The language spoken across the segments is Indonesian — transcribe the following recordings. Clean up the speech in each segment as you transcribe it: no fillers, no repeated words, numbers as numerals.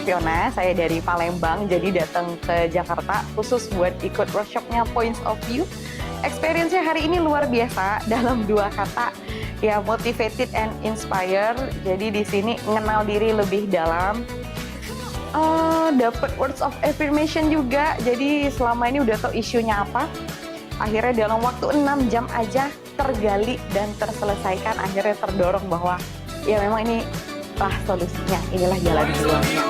Fiona, saya dari Palembang, jadi datang ke Jakarta khusus buat ikut workshopnya Points of View. Experience-nya hari ini luar biasa dalam dua kata, ya motivated and inspired. Jadi di sini mengenal diri lebih dalam, dapat words of affirmation juga. Jadi selama ini udah tahu isunya apa, akhirnya dalam waktu 6 jam aja tergali dan terselesaikan, akhirnya terdorong bahwa ya memang ini lah solusinya, inilah jalan keluarnya.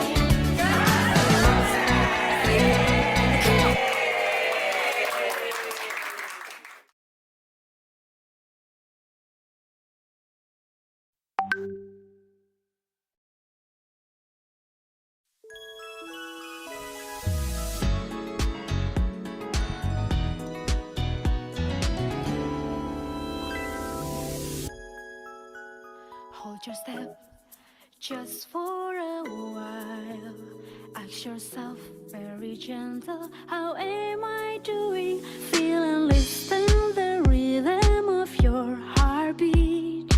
Hold your step just for a while. Ask yourself very gentle, how am I doing? Feel and listen the rhythm of your heartbeat.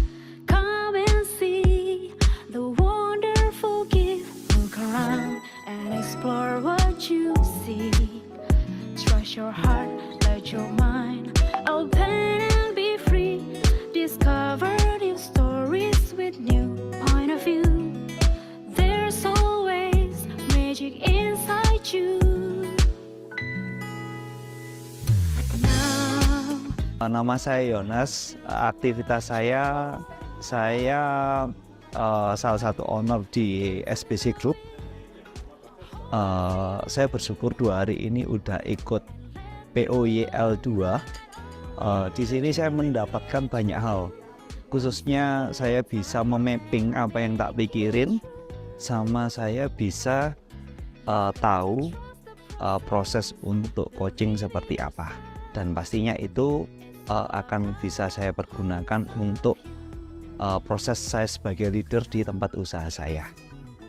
Come and see the wonderful gift. Look around and explore what you see. Trust your heart, let your mind open and be free. Discover new stories with new point of view. There's always magic inside you. Nama saya Yonas, aktivitas saya salah satu owner di SBC Group. Saya bersyukur 2 hari ini udah ikut POYL2. Di sini saya mendapatkan banyak hal, khususnya saya bisa memapping apa yang tak pikirin, sama saya bisa tahu proses untuk coaching seperti apa, dan pastinya itu akan bisa saya pergunakan untuk proses saya sebagai leader di tempat usaha saya.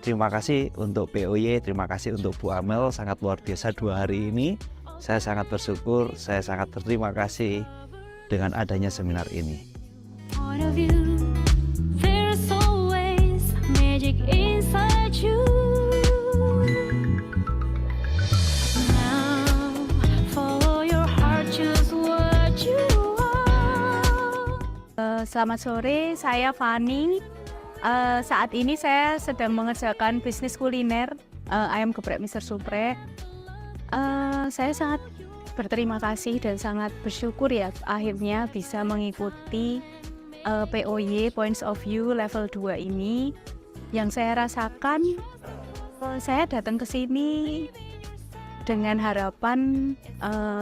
Terima kasih untuk POY, terima kasih untuk Bu Amel, sangat luar biasa 2 hari ini. Saya sangat bersyukur, saya sangat berterima kasih dengan adanya seminar ini. Point of view, there's always magic inside you. Now, follow your heart, choose what you want. Selamat sore, saya Fani. Saat ini saya sedang mengerjakan bisnis kuliner ayam geprek Mister Suprek. Saya sangat berterima kasih dan sangat bersyukur ya akhirnya bisa mengikuti POY Points of View level 2 ini. Yang saya rasakan, saya datang ke sini dengan harapan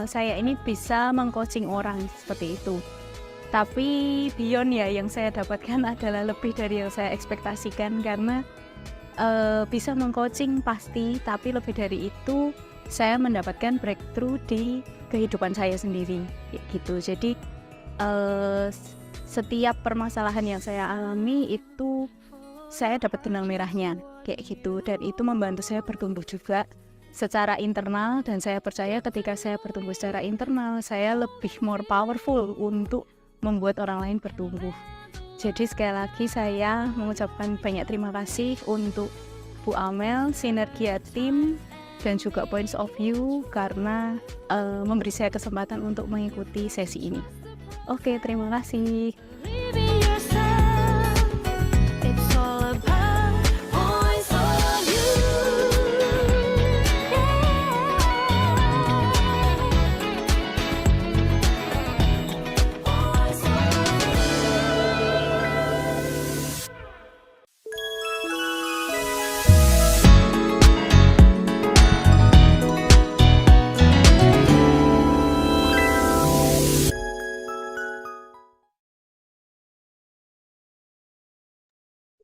saya ini bisa mengcoaching orang seperti itu. Tapi beyond ya, yang saya dapatkan adalah lebih dari yang saya ekspektasikan, karena bisa mengcoaching pasti, tapi lebih dari itu saya mendapatkan breakthrough di kehidupan saya sendiri gitu. Jadi setiap permasalahan yang saya alami itu saya dapat benang merahnya kayak gitu, dan itu membantu saya bertumbuh juga secara internal. Dan saya percaya ketika saya bertumbuh secara internal, saya lebih more powerful untuk membuat orang lain bertumbuh. Jadi sekali lagi saya mengucapkan banyak terima kasih untuk Bu Amel, Sinergia Tim, dan juga Points of View karena memberi saya kesempatan untuk mengikuti sesi ini. Oke, terima kasih. Living yourself, it's all about points of view. Points of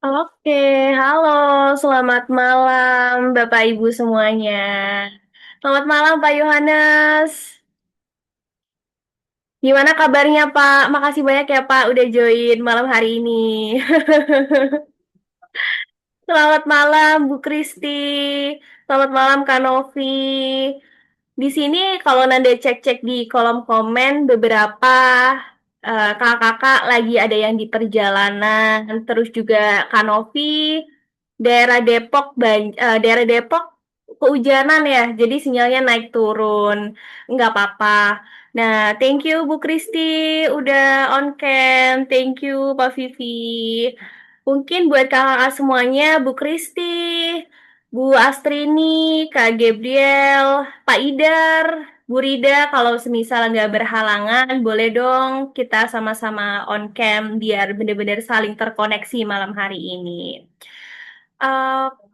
Oke, halo, selamat malam Bapak Ibu semuanya. Selamat malam Pak Yohanes. Gimana kabarnya Pak? Makasih banyak ya Pak udah join malam hari ini. Selamat malam Bu Kristi. Selamat malam Kak Novi. Di sini kalau Nanda cek-cek di kolom komen, beberapa kakak-kakak lagi ada yang di perjalanan. Terus juga Kak Novi daerah Depok kehujanan ya, jadi sinyalnya naik turun. Nggak apa-apa. Nah, thank you Bu Kristi udah on cam. Thank you Pak Vivi. Mungkin buat kakak-kakak semuanya, Bu Kristi, Bu Astrini, Kak Gabriel, Pak Idar, Bu Rida, kalau semisal nggak berhalangan, boleh dong kita sama-sama on cam biar benar-benar saling terkoneksi malam hari ini.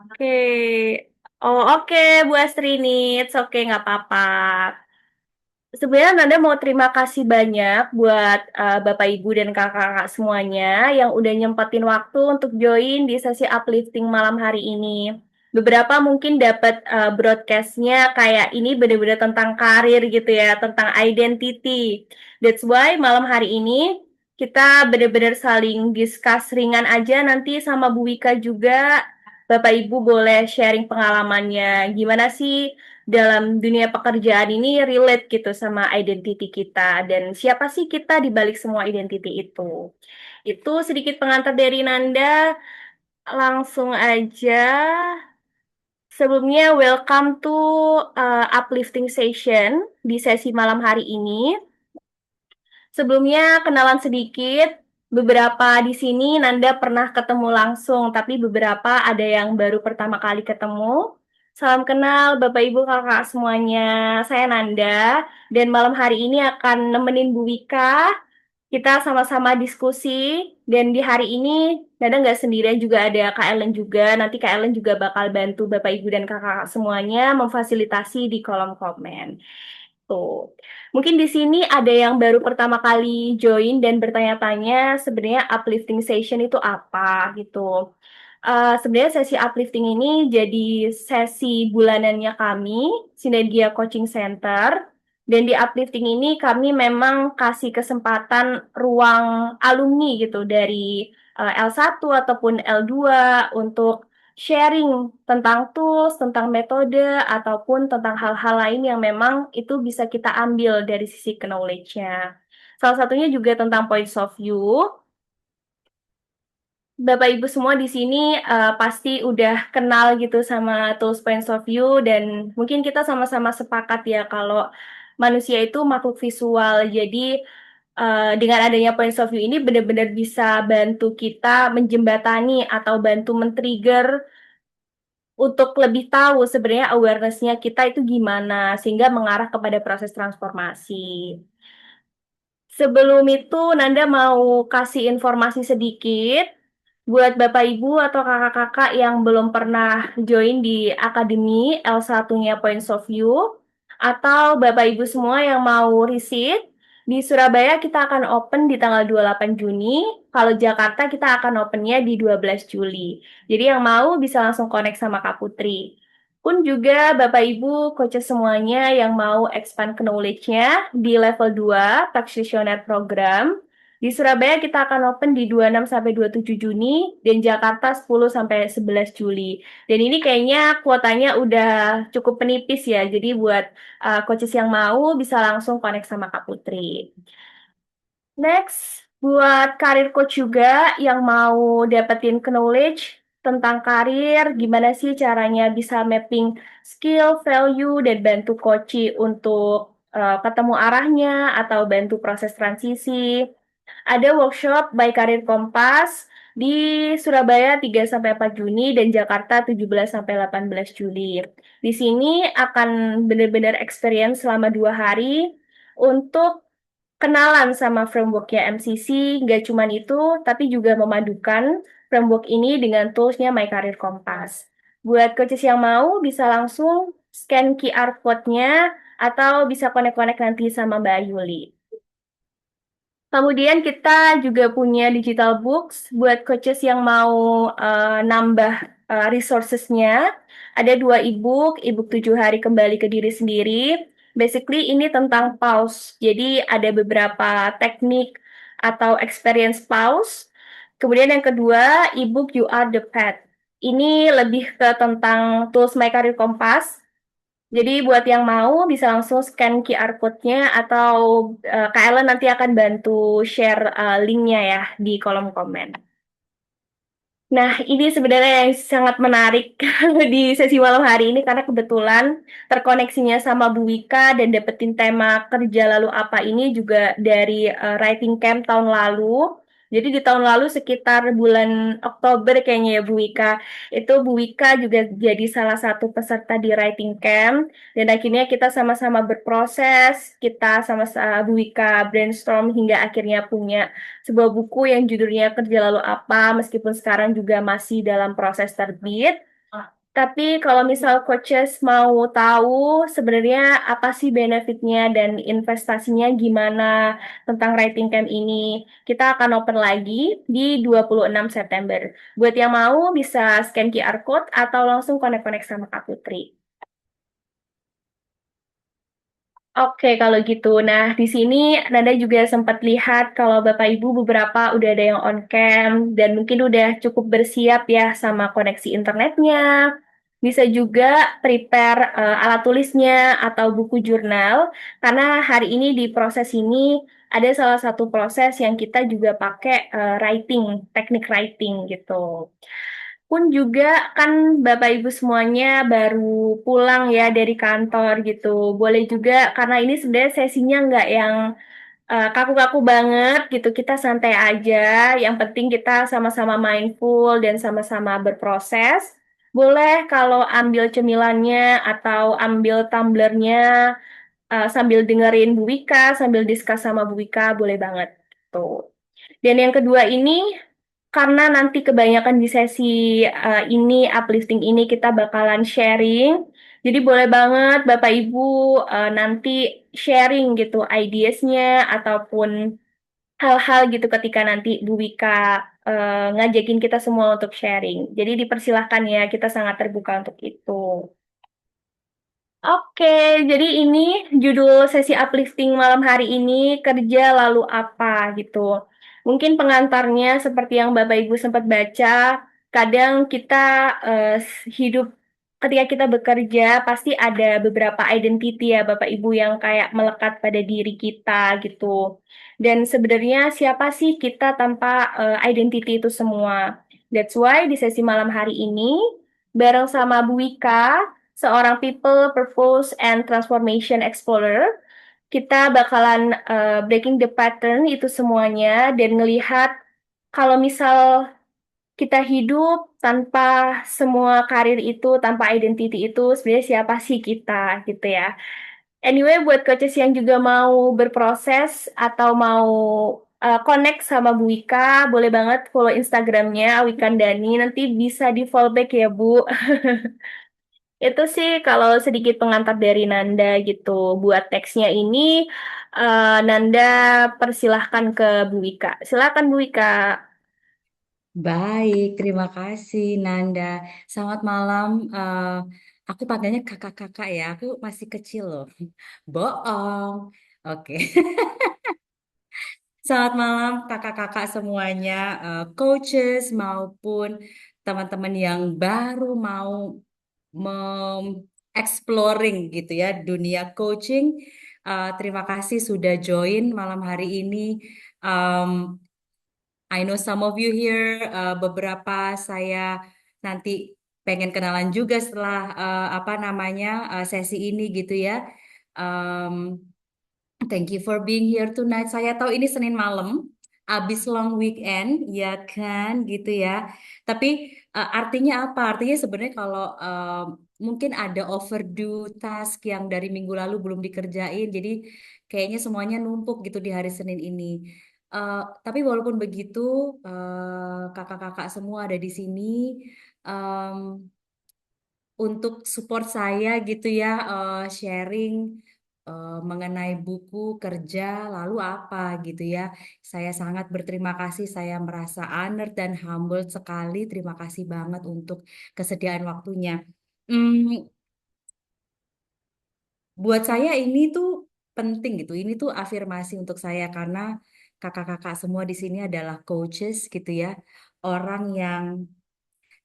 Oke. Oh, oke, Bu Astrini. It's oke, nggak apa-apa. Sebenarnya Nanda mau terima kasih banyak buat Bapak Ibu dan kakak-kakak semuanya yang udah nyempetin waktu untuk join di sesi uplifting malam hari ini. Beberapa mungkin dapat broadcastnya kayak ini benar-benar tentang karir gitu ya, tentang identity. That's why malam hari ini kita benar-benar saling discuss ringan aja nanti sama Bu Wika juga. Bapak Ibu boleh sharing pengalamannya. Gimana sih dalam dunia pekerjaan ini relate gitu sama identity kita dan siapa sih kita di balik semua identity itu. Itu sedikit pengantar dari Nanda. Langsung aja. Sebelumnya welcome to uplifting session di sesi malam hari ini. Sebelumnya kenalan sedikit. Beberapa di sini Nanda pernah ketemu langsung, tapi beberapa ada yang baru pertama kali ketemu. Salam kenal Bapak Ibu Kakak semuanya. Saya Nanda dan malam hari ini akan nemenin Bu Wika. Kita sama-sama diskusi dan di hari ini Nanda nggak sendirian, juga ada Kak Ellen juga. Nanti Kak Ellen juga bakal bantu Bapak Ibu dan Kakak semuanya memfasilitasi di kolom komen. Tuh. Mungkin di sini ada yang baru pertama kali join dan bertanya-tanya sebenarnya uplifting session itu apa gitu. Sebenarnya sesi uplifting ini jadi sesi bulanannya kami, Sinergia Coaching Center. Dan di uplifting ini kami memang kasih kesempatan ruang alumni gitu dari L1 ataupun L2 untuk sharing tentang tools, tentang metode, ataupun tentang hal-hal lain yang memang itu bisa kita ambil dari sisi knowledge-nya. Salah satunya juga tentang points of view. Bapak Ibu semua di sini pasti udah kenal gitu sama tools points of view dan mungkin kita sama-sama sepakat ya kalau manusia itu makhluk visual. Jadi dengan adanya points of view ini benar-benar bisa bantu kita menjembatani atau bantu men-trigger untuk lebih tahu sebenarnya awareness-nya kita itu gimana, sehingga mengarah kepada proses transformasi. Sebelum itu, Nanda mau kasih informasi sedikit buat Bapak Ibu atau kakak-kakak yang belum pernah join di Akademi L1-nya Points of View, atau Bapak Ibu semua yang mau riset, di Surabaya kita akan open di tanggal 28 Juni, kalau Jakarta kita akan opennya di 12 Juli. Jadi yang mau bisa langsung connect sama Kak Putri. Pun juga Bapak Ibu, coaches semuanya yang mau expand knowledge-nya di level 2 Practitioner Program. Di Surabaya kita akan open di 26 sampai 27 Juni dan Jakarta 10 sampai 11 Juli. Dan ini kayaknya kuotanya udah cukup penipis ya. Jadi buat coaches yang mau bisa langsung connect sama Kak Putri. Next, buat karir coach juga yang mau dapetin knowledge tentang karir, gimana sih caranya bisa mapping skill, value, dan bantu coach untuk ketemu arahnya atau bantu proses transisi. Ada workshop by Karir Kompas di Surabaya 3-4 Juni dan Jakarta 17-18 Juli. Di sini akan benar-benar experience selama 2 hari untuk kenalan sama frameworknya MCC. Nggak cuma itu, tapi juga memadukan framework ini dengan toolsnya My Career Compass. Buat coaches yang mau, bisa langsung scan QR code-nya atau bisa connect-connect nanti sama Mbak Yuli. Kemudian kita juga punya digital books buat coaches yang mau nambah resources-nya. Ada 2 ebook 7 hari kembali ke diri sendiri. Basically ini tentang pause. Jadi ada beberapa teknik atau experience pause. Kemudian yang kedua, ebook You Are the Path. Ini lebih ke tentang tools My Career Compass. Jadi buat yang mau bisa langsung scan QR code-nya atau Kak Ellen nanti akan bantu share link-nya ya di kolom komen. Nah, ini sebenarnya yang sangat menarik di sesi malam hari ini karena kebetulan terkoneksinya sama Bu Wika dan dapetin tema kerja lalu apa ini juga dari writing camp tahun lalu. Jadi di tahun lalu sekitar bulan Oktober kayaknya ya Bu Wika, itu Bu Wika juga jadi salah satu peserta di writing camp dan akhirnya kita sama-sama berproses, kita sama-sama Bu Wika brainstorm hingga akhirnya punya sebuah buku yang judulnya Kerja Lalu Apa, meskipun sekarang juga masih dalam proses terbit. Tapi kalau misal coaches mau tahu sebenarnya apa sih benefitnya dan investasinya gimana tentang writing camp ini, kita akan open lagi di 26 September. Buat yang mau bisa scan QR code atau langsung connect-connect sama Kak Putri. Oke, kalau gitu. Nah, di sini Nanda juga sempat lihat kalau Bapak Ibu beberapa udah ada yang on cam dan mungkin udah cukup bersiap ya sama koneksi internetnya. Bisa juga prepare alat tulisnya atau buku jurnal karena hari ini di proses ini ada salah satu proses yang kita juga pakai writing, teknik writing gitu. Pun juga kan Bapak Ibu semuanya baru pulang ya dari kantor gitu. Boleh juga karena ini sebenarnya sesinya nggak yang kaku-kaku banget gitu. Kita santai aja. Yang penting kita sama-sama mindful dan sama-sama berproses. Boleh kalau ambil cemilannya atau ambil tumblernya sambil dengerin Bu Wika, sambil discuss sama Bu Wika, boleh banget. Tuh. Dan yang kedua ini karena nanti kebanyakan di sesi ini, uplifting ini kita bakalan sharing. Jadi boleh banget Bapak Ibu nanti sharing gitu ideasnya ataupun hal-hal gitu ketika nanti Bu Wika ngajakin kita semua untuk sharing. Jadi dipersilahkan ya, kita sangat terbuka untuk itu. Oke, jadi ini judul sesi uplifting malam hari ini, kerja lalu apa gitu. Mungkin pengantarnya seperti yang Bapak Ibu sempat baca, kadang kita hidup ketika kita bekerja pasti ada beberapa identity ya Bapak Ibu yang kayak melekat pada diri kita gitu. Dan sebenarnya siapa sih kita tanpa identity itu semua? That's why di sesi malam hari ini bareng sama Bu Wika seorang people, purpose, and transformation explorer. Kita bakalan breaking the pattern itu semuanya dan ngelihat kalau misal kita hidup tanpa semua karir itu, tanpa identity itu, sebenarnya siapa sih kita gitu ya. Anyway, buat coaches yang juga mau berproses atau mau connect sama Bu Wika, boleh banget follow Instagramnya Wikandani, nanti bisa di follow back ya Bu. Itu sih kalau sedikit pengantar dari Nanda gitu. Buat teksnya ini, Nanda persilahkan ke Bu Wika. Silakan Bu Wika. Baik, terima kasih Nanda. Selamat malam. Aku panggilnya kakak-kakak ya. Aku masih kecil loh. Bohong. Oke. Selamat malam kakak-kakak semuanya, coaches maupun teman-teman yang baru mau exploring gitu ya dunia coaching. Terima kasih sudah join malam hari ini. Um, I know some of you here, beberapa saya nanti pengen kenalan juga setelah apa namanya sesi ini gitu ya. Um, Thank you for being here tonight. Saya tahu ini Senin malam, abis long weekend, ya kan, gitu ya. Tapi artinya apa? Artinya sebenarnya kalau mungkin ada overdue task yang dari minggu lalu belum dikerjain, jadi kayaknya semuanya numpuk gitu di hari Senin ini. Tapi walaupun begitu, kakak-kakak semua ada di sini. em, untuk support saya gitu ya, sharing mengenai buku kerja lalu apa gitu ya. Saya sangat berterima kasih, saya merasa honored dan humbled sekali. Terima kasih banget untuk kesediaan waktunya. Hmm, buat saya ini tuh penting gitu. Ini tuh afirmasi untuk saya karena kakak-kakak semua di sini adalah coaches gitu ya. Orang yang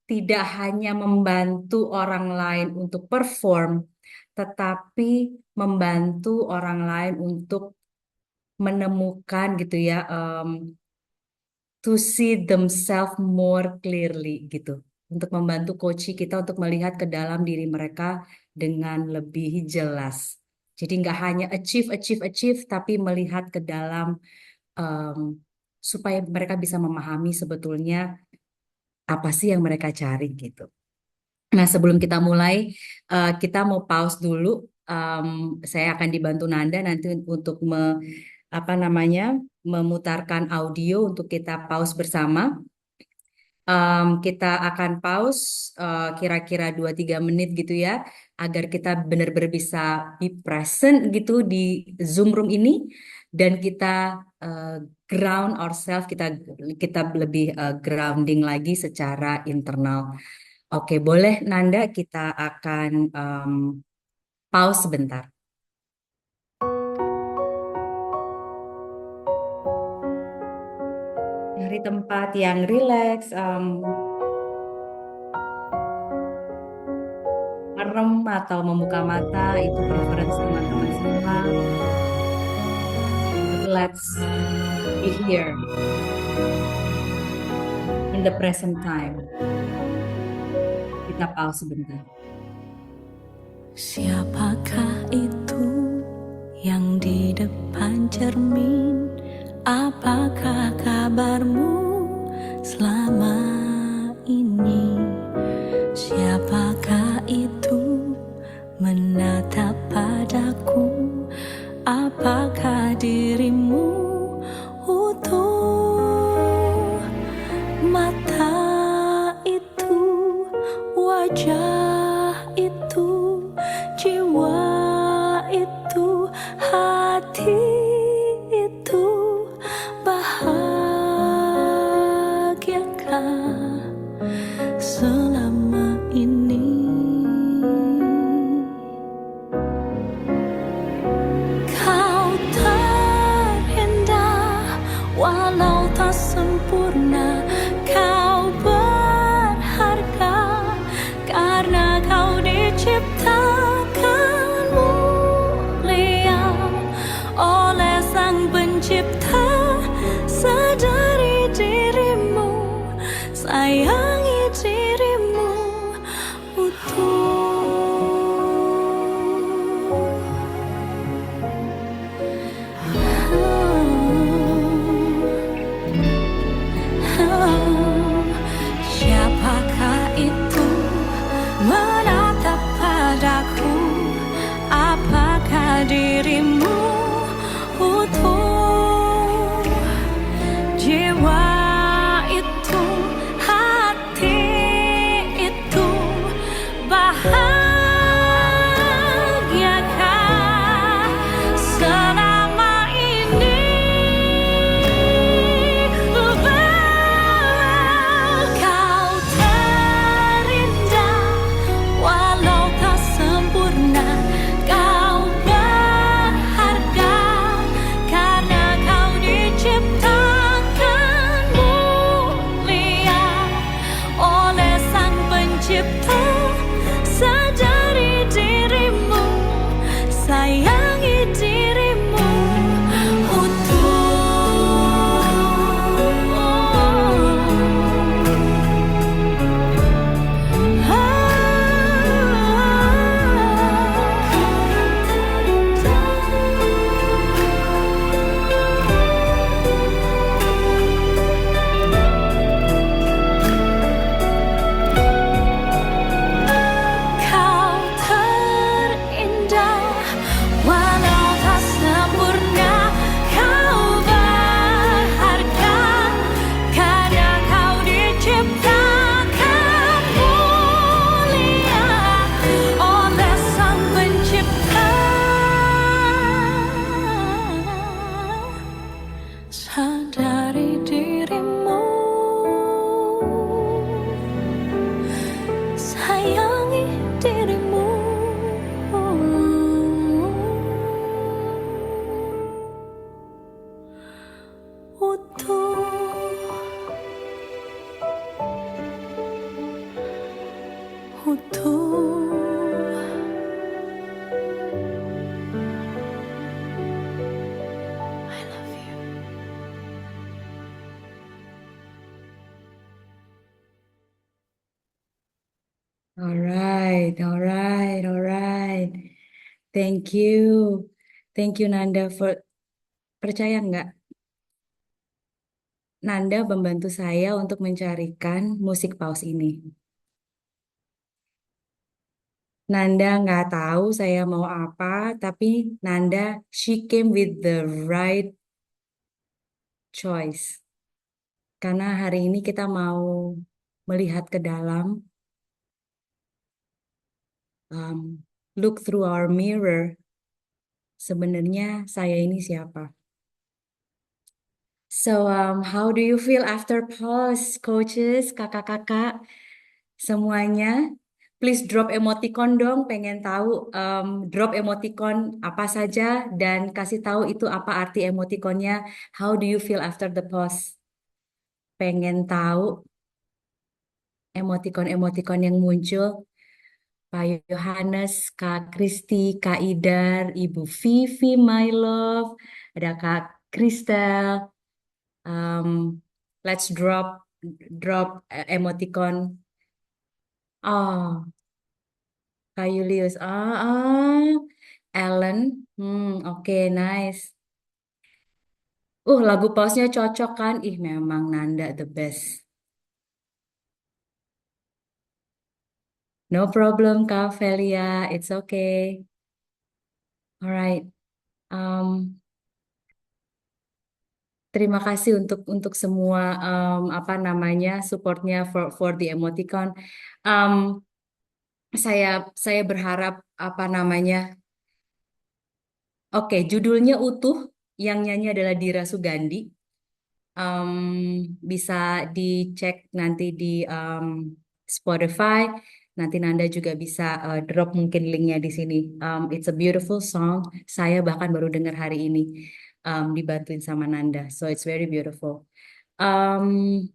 tidak hanya membantu orang lain untuk perform, tetapi membantu orang lain untuk menemukan gitu ya to see themselves more clearly gitu. Untuk membantu coach kita untuk melihat ke dalam diri mereka dengan lebih jelas. Jadi nggak hanya achieve, achieve, achieve, tapi melihat ke dalam em, supaya mereka bisa memahami sebetulnya apa sih yang mereka cari gitu. Nah, sebelum kita mulai, kita mau pause dulu. Em, saya akan dibantu Nanda nanti untuk apa namanya memutarkan audio untuk kita pause bersama. Kita akan pause kira-kira 2-3 menit gitu ya, agar kita benar-benar bisa be present gitu di Zoom room ini dan kita eh, ground ourselves, kita kita lebih grounding lagi secara internal. Oke, boleh Nanda, kita akan pause sebentar. Dari tempat yang rileks, merem atau membuka mata, itu preference teman-teman semua. Let's be here in the present time. Kita pause sebentar. Siapakah itu yang di depan cermin? Apakah kabarmu selama ini? Siapakah itu menatap padaku? Apakah dirimu utuh? Mata itu, wajah itu, jiwa itu, hati itu, bahagiakah selama ini? Kau terindah walau tak sempurna. Kau berharga karena kau diciptakan mulia oleh Sang Pencipta. Sadari dirimu, sayangi dirimu utuh. Siapakah itu menatap padaku? Apakah dirimu utuh? Jiwa itu, hati itu, bahagiakah selama ini? Kau terindah walau tak sempurna. Kau berharga karena kau diciptakan mulia oleh Sang Pencipta. Sadari dirimu, sayangi dirimu Kau terindah walau tak sempurna. Kau berharga karena kau diciptakan mulia oleh Sang Pencipta. Sadari dirimu, sayangi dirimu utuh. I love you. Alright, alright, alright. Thank you. Thank you Nanda for percaya nggak? Nanda membantu saya untuk mencarikan musik pause ini. Nanda nggak tahu saya mau apa, tapi Nanda, she came with the right choice. Karena hari ini kita mau melihat ke dalam, look through our mirror. Sebenarnya saya ini siapa? So, how do you feel after pause, coaches, kakak-kakak, semuanya? Please drop emoticon dong, pengen tahu drop emoticon apa saja dan kasih tahu itu apa arti emoticonnya. How do you feel after the pause? Pengen tahu emoticon-emoticon yang muncul. Pak Yohanes, Kak Kristi, Kak Idar, Ibu Vivi, my love, ada Kak Kristel. Let's drop emoticon. Oh, Kak Julius. Ellen. Oke, nice. Lagu pausnya cocok kan? Ih, memang Nanda the best. No problem, Kak Velia. It's okay. Alright. Um, Terima kasih untuk semua apa namanya supportnya for the emoticon. Um, saya berharap apa namanya. Oke, judulnya utuh. Yang nyanyi adalah Dira Sugandi. Em, Bisa dicek nanti di Spotify. Nanti Nanda juga bisa drop mungkin linknya di sini. It's a beautiful song. Saya bahkan baru dengar hari ini dibantuin sama Nanda. So it's very beautiful. Um,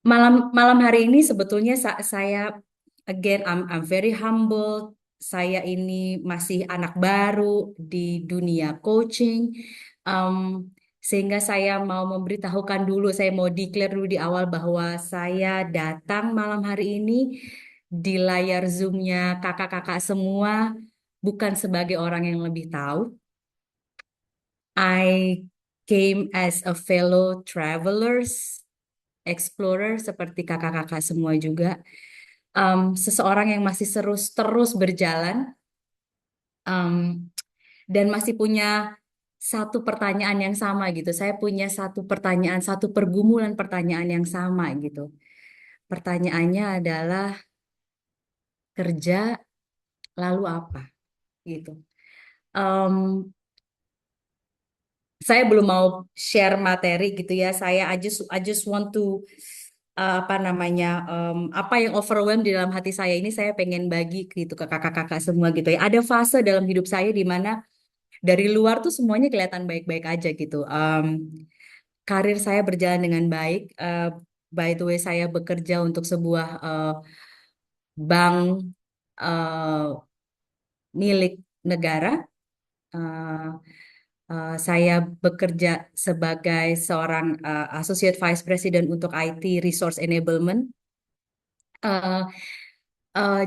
malam hari ini sebetulnya saya again I'm very humble. Saya ini masih anak baru di dunia coaching. Um, Sehingga saya mau memberitahukan dulu, saya mau declare dulu di awal bahwa saya datang malam hari ini di layar Zoom-nya kakak-kakak semua bukan sebagai orang yang lebih tahu. I came as a fellow travelers, explorer seperti kakak-kakak semua juga. Seseorang yang masih terus berjalan um, dan masih punya satu pertanyaan yang sama gitu. Saya punya satu pertanyaan, satu pergumulan pertanyaan yang sama gitu. Pertanyaannya adalah kerja lalu apa gitu. Em, saya belum mau share materi gitu ya. I just want to apa namanya apa yang overwhelm di dalam hati saya ini saya pengen bagi gitu ke kakak-kakak semua gitu ya. Ada fase dalam hidup saya di mana dari luar tuh semuanya kelihatan baik-baik aja gitu. Karir saya berjalan dengan baik. By the way, saya bekerja untuk sebuah bank eh, milik negara. Eh, saya bekerja sebagai seorang Associate Vice President untuk IT Resource Enablement. Eh, eh,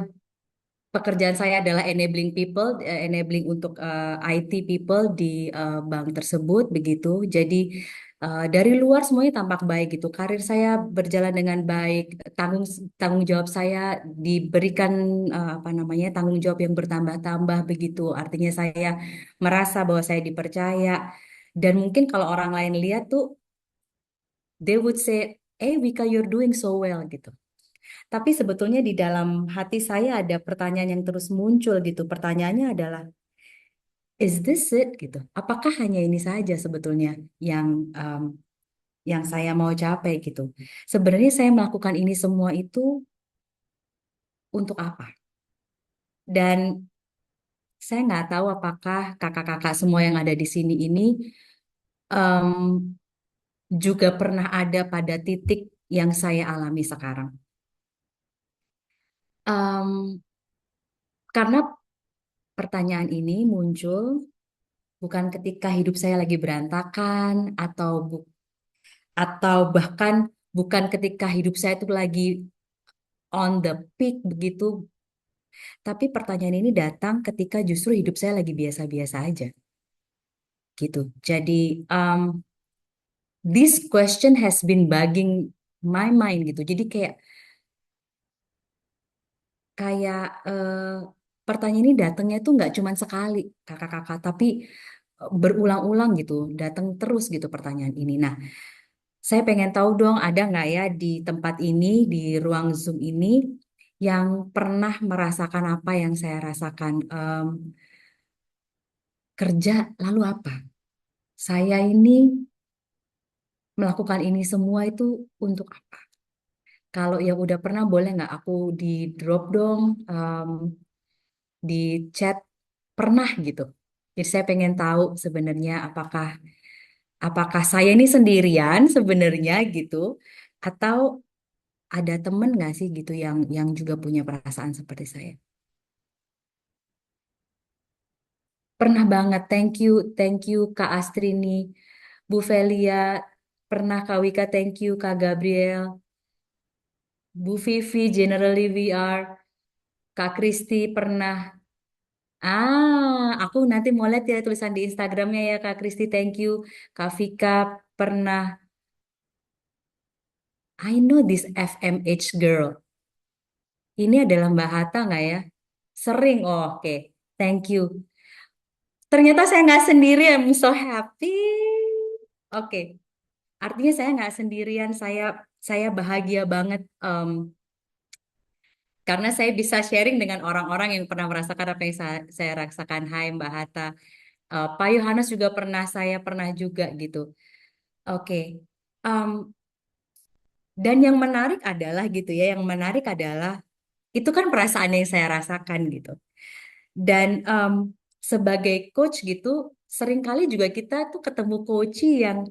Pekerjaan saya adalah enabling people, enabling untuk IT people di bank tersebut begitu. Jadi dari luar semuanya tampak baik gitu. Karir saya berjalan dengan baik, tanggung tanggung jawab saya diberikan apa namanya tanggung jawab yang bertambah-tambah begitu. Artinya saya merasa bahwa saya dipercaya dan mungkin kalau orang lain lihat tuh, they would say, Wika, you're doing so well gitu. Tapi sebetulnya di dalam hati saya ada pertanyaan yang terus muncul gitu. Pertanyaannya adalah, is this it gitu? Apakah hanya ini saja sebetulnya yang um, yang saya mau capai gitu? Sebenarnya saya melakukan ini semua itu untuk apa? Dan saya nggak tahu apakah kakak-kakak semua yang ada di sini ini um, juga pernah ada pada titik yang saya alami sekarang. Um, karena pertanyaan ini muncul bukan ketika hidup saya lagi berantakan atau bahkan bukan ketika hidup saya itu lagi on the peak begitu. Tapi pertanyaan ini datang ketika justru hidup saya lagi biasa-biasa aja gitu. Jadi this question has been bugging my mind gitu. Jadi kayak kayak pertanyaan ini datangnya tuh nggak cuma sekali kakak-kakak, tapi berulang-ulang gitu, datang terus gitu pertanyaan ini. Nah, saya pengen tahu dong, ada nggak ya di tempat ini, di ruang Zoom ini, yang pernah merasakan apa yang saya rasakan. Kerja lalu apa? Saya ini melakukan ini semua itu untuk apa? Kalau yang udah pernah boleh nggak aku di drop dong di chat pernah gitu. Jadi saya pengen tahu sebenarnya apakah apakah saya ini sendirian sebenarnya gitu, atau ada temen nggak sih gitu yang juga punya perasaan seperti saya. Pernah banget, thank you Kak Astrini, Bu Velia, pernah Kak Wika, thank you Kak Gabriel, Bu Vivi, Generally VR, Kak Kristi pernah. Aku nanti mau lihat ya tulisan di Instagramnya ya Kak Kristi, thank you. Kak Vika pernah. I know this FMH girl. Ini adalah Mbak Hatta nggak ya? Sering, oh, oke. Thank you. Ternyata saya nggak sendiri, I'm so happy. Oke, artinya saya nggak sendirian. Saya bahagia banget karena saya bisa sharing dengan orang-orang yang pernah merasakan apa yang saya rasakan. Hai Mbak Hatta. Pak Yohanes juga pernah, saya pernah juga gitu. Oke. Em, dan yang menarik adalah gitu ya, yang menarik adalah itu kan perasaan yang saya rasakan gitu. Dan sebagai coach gitu, seringkali juga kita tuh ketemu coach yang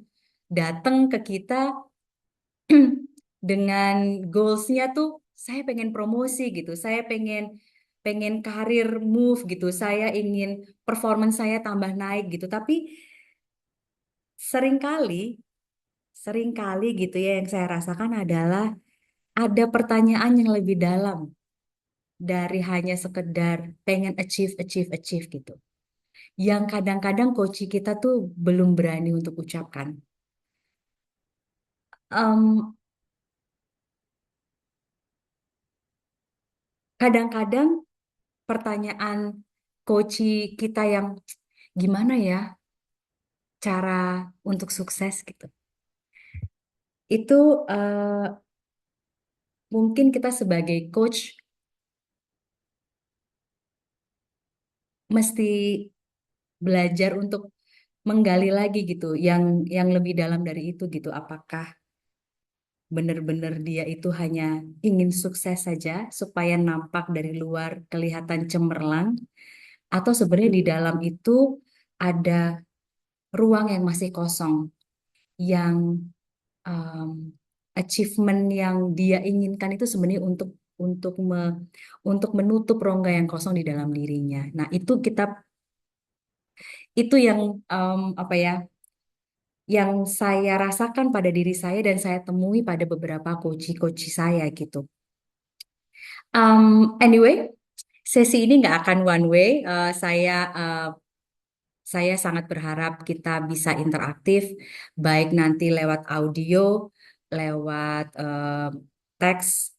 datang ke kita dengan goalsnya tuh saya pengen promosi gitu, saya pengen pengen karir move gitu, saya ingin performance saya tambah naik gitu. Tapi seringkali, seringkali gitu ya yang saya rasakan adalah ada pertanyaan yang lebih dalam dari hanya sekedar pengen achieve, achieve, achieve gitu. Yang kadang-kadang coach kita tuh belum berani untuk ucapkan. Em, Kadang-kadang pertanyaan coach kita yang gimana ya cara untuk sukses gitu. Itu mungkin kita sebagai coach mesti belajar untuk menggali lagi gitu, yang lebih dalam dari itu gitu. Apakah benar-benar dia itu hanya ingin sukses saja supaya nampak dari luar kelihatan cemerlang, atau sebenarnya di dalam itu ada ruang yang masih kosong, yang um, achievement yang dia inginkan itu sebenarnya untuk menutup rongga yang kosong di dalam dirinya. Nah, itu yang apa ya? Yang saya rasakan pada diri saya dan saya temui pada beberapa coach saya gitu. Anyway, sesi ini nggak akan one way. Saya sangat berharap kita bisa interaktif, baik nanti lewat audio, lewat teks,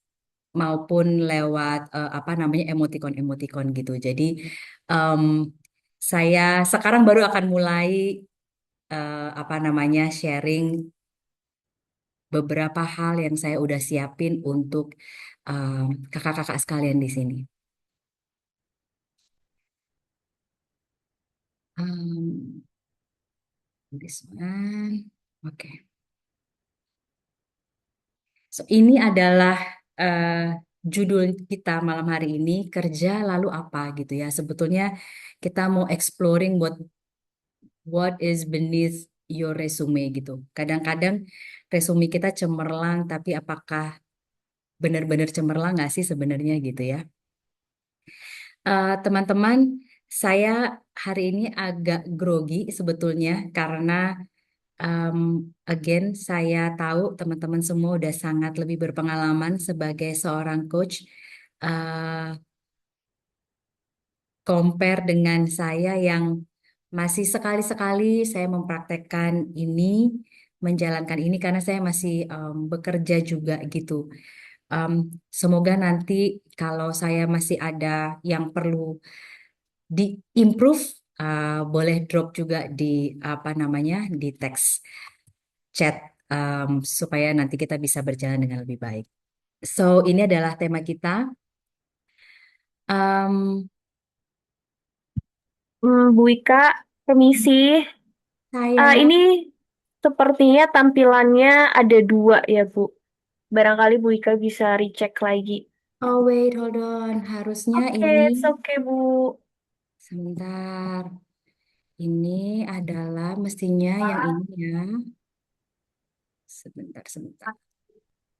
maupun lewat apa namanya emoticon-emoticon gitu. Jadi em, saya sekarang baru akan mulai apa namanya sharing beberapa hal yang saya udah siapin untuk kakak-kakak sekalian di sini. Um, this one, oke. So, ini adalah judul kita malam hari ini, kerja lalu apa gitu ya. Sebetulnya kita mau exploring what is beneath your resume gitu. Kadang-kadang resume kita cemerlang, tapi apakah benar-benar cemerlang nggak sih sebenarnya gitu ya. Teman-teman, saya hari ini agak grogi sebetulnya karena Again, saya tahu teman-teman semua udah sangat lebih berpengalaman sebagai seorang coach. eh Compare dengan saya yang masih sekali-sekali saya mempraktekkan ini, menjalankan ini karena saya masih bekerja juga gitu. Em, Semoga nanti kalau saya masih ada yang perlu di-improve, boleh drop juga di apa namanya di teks chat, supaya nanti kita bisa berjalan dengan lebih baik. So, ini adalah tema kita. Em, Bu Ika, permisi. saya, Ini sepertinya tampilannya ada dua ya, Bu. Barangkali Bu Ika bisa recheck lagi. oh wait, hold on. Harusnya Oke, ini, it's okay, Bu. sebentar. Ini adalah mestinya yang ini ya. Sebentar, sebentar.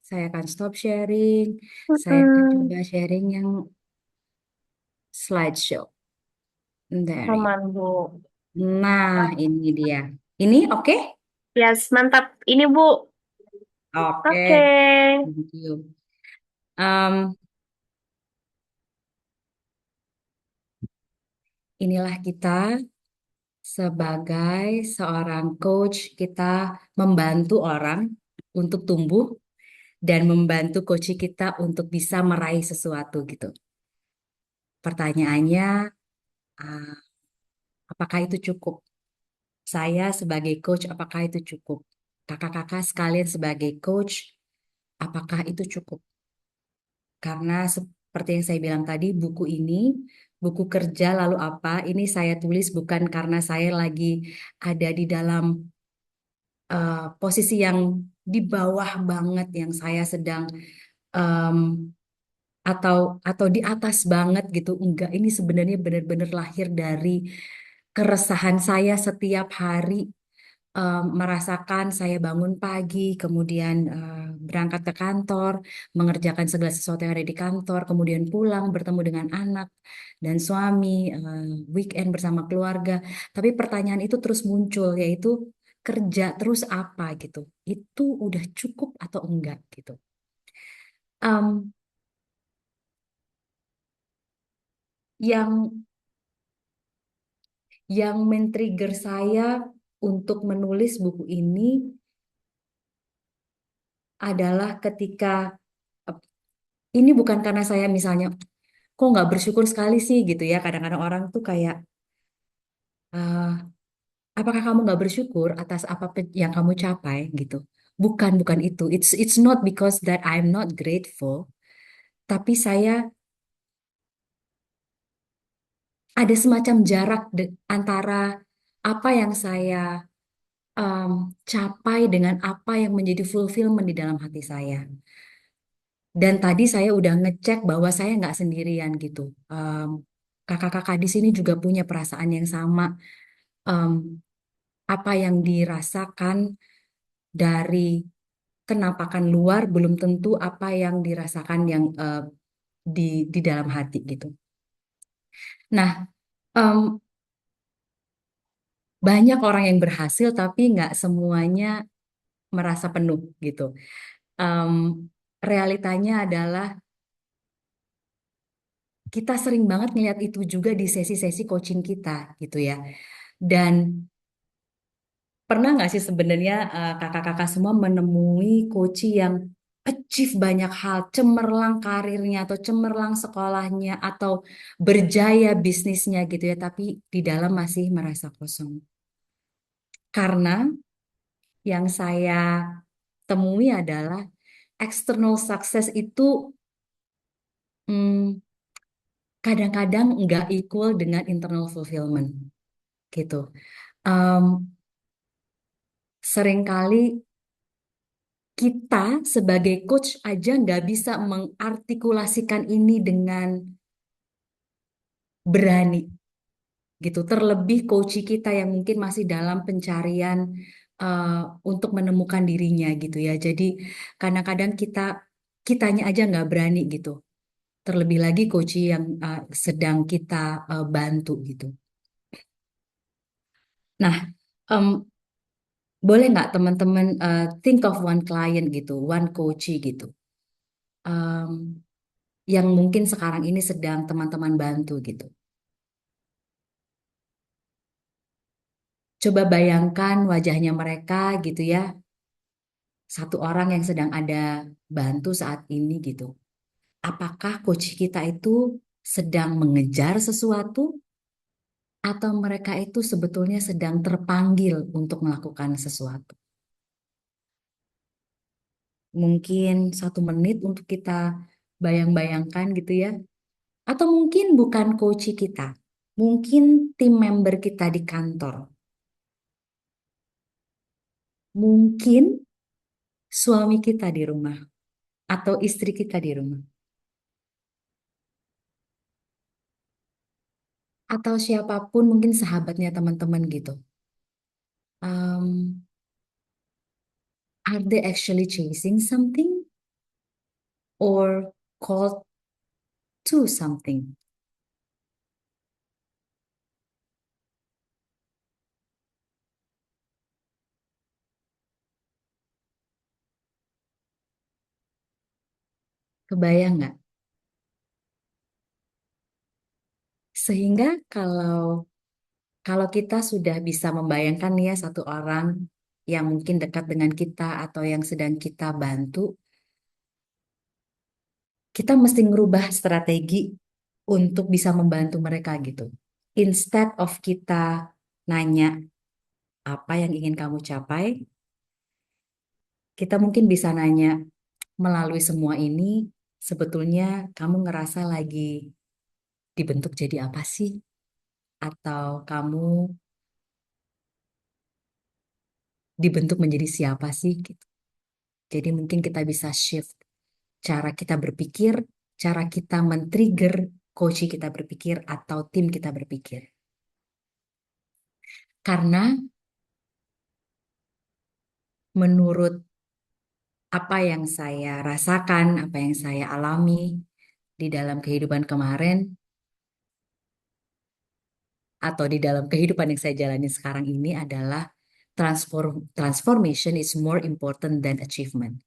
Saya akan stop sharing. Saya akan Mm-mm. coba sharing yang slideshow. There you. Aman, Bu. Nah, ini dia. Ini oke? Yes, mantap. Ini, Bu. Oke. Oke. Thank you. Em, Inilah kita sebagai seorang coach, kita membantu orang untuk tumbuh dan membantu coach kita untuk bisa meraih sesuatu gitu. Pertanyaannya, ah, apakah itu cukup? Saya sebagai coach, apakah itu cukup? Kakak-kakak sekalian sebagai coach, apakah itu cukup? Karena seperti yang saya bilang tadi, buku ini, buku kerja lalu apa, ini saya tulis bukan karena saya lagi ada di dalam posisi yang di bawah banget, yang saya sedang em, atau di atas banget gitu. Enggak, ini sebenarnya benar-benar lahir dari keresahan saya setiap hari, merasakan saya bangun pagi, kemudian berangkat ke kantor, mengerjakan segala sesuatu yang ada di kantor, kemudian pulang bertemu dengan anak dan suami, weekend bersama keluarga. Tapi pertanyaan itu terus muncul, yaitu kerja terus apa gitu. Itu udah cukup atau enggak gitu. Em, yang yang men-trigger saya untuk menulis buku ini adalah ketika, eh, ini bukan karena saya misalnya kok nggak bersyukur sekali sih gitu ya. Kadang-kadang orang tuh kayak, "Ah, apakah kamu nggak bersyukur atas apa yang kamu capai gitu?" Bukan itu. It's not because that I'm not grateful, tapi saya ada semacam jarak antara apa yang saya em, capai dengan apa yang menjadi fulfillment di dalam hati saya. Dan tadi saya udah ngecek bahwa saya nggak sendirian gitu. Em, Kakak-kakak di sini juga punya perasaan yang sama. Em, Apa yang dirasakan dari kenampakan luar belum tentu apa yang dirasakan yang di dalam hati gitu. Nah, em, banyak orang yang berhasil tapi nggak semuanya merasa penuh gitu. Em, Realitanya adalah kita sering banget ngeliat itu juga di sesi-sesi coaching kita gitu ya. Dan pernah nggak sih sebenarnya kakak-kakak semua menemui coach yang achieve banyak hal, cemerlang karirnya atau cemerlang sekolahnya atau berjaya bisnisnya gitu ya, tapi di dalam masih merasa kosong. Karena yang saya temui adalah external success itu, hmm, kadang-kadang nggak equal dengan internal fulfillment gitu. Em, Seringkali kita sebagai coach aja nggak bisa mengartikulasikan ini dengan berani gitu. Terlebih coach kita yang mungkin masih dalam pencarian, eh, untuk menemukan dirinya gitu ya. Jadi kadang-kadang kitanya aja nggak berani gitu. Terlebih lagi coach yang sedang kita bantu gitu. Nah, em, Boleh nggak teman-teman think of one client gitu, one coach gitu, um, yang mungkin sekarang ini sedang teman-teman bantu gitu. Coba bayangkan wajahnya mereka gitu ya, satu orang yang sedang ada bantu saat ini gitu. Apakah coach kita itu sedang mengejar sesuatu atau mereka itu sebetulnya sedang terpanggil untuk melakukan sesuatu? Mungkin 1 menit untuk kita bayang-bayangkan gitu ya. Atau mungkin bukan coach kita, mungkin tim member kita di kantor, mungkin suami kita di rumah atau istri kita di rumah, atau siapapun mungkin sahabatnya teman-teman gitu. Um, are they actually chasing something or called to something? Kebayang nggak? Sehingga kalau kita sudah bisa membayangkan nih ya satu orang yang mungkin dekat dengan kita atau yang sedang kita bantu, kita mesti ngerubah strategi untuk bisa membantu mereka gitu. Instead of kita nanya apa yang ingin kamu capai, kita mungkin bisa nanya melalui semua ini, sebetulnya kamu ngerasa lagi dibentuk jadi apa sih? Atau kamu dibentuk menjadi siapa sih? Gitu. Jadi mungkin kita bisa shift cara kita berpikir, cara kita men-trigger coach kita berpikir atau tim kita berpikir. Karena menurut apa yang saya rasakan, apa yang saya alami di dalam kehidupan kemarin, atau di dalam kehidupan yang saya jalani sekarang ini adalah transformation is more important than achievement.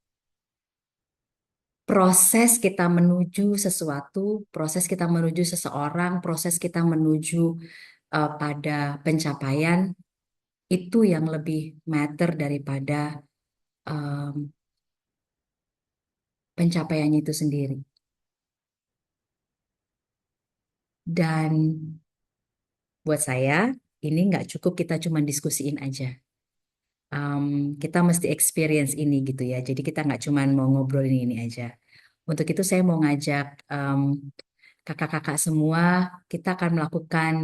Proses kita menuju sesuatu, proses kita menuju seseorang, proses kita menuju pada pencapaian itu yang lebih matter daripada um, pencapaiannya itu sendiri. Dan buat saya, ini nggak cukup kita cuma diskusiin aja. Kita mesti experience ini gitu ya. Jadi kita nggak cuma mau ngobrolin ini aja. Untuk itu saya mau ngajak kakak-kakak semua, kita akan melakukan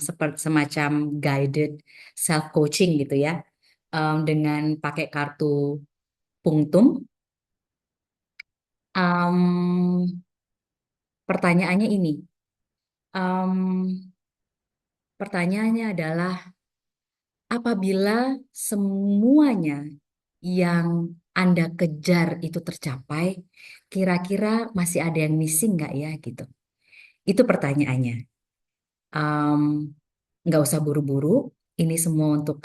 seperti semacam guided self coaching gitu ya, dengan pakai kartu punktum. Em, pertanyaannya ini, em, pertanyaannya adalah apabila semuanya yang Anda kejar itu tercapai, kira-kira masih ada yang missing nggak ya gitu? Itu pertanyaannya. Em, nggak usah buru-buru. Ini semua untuk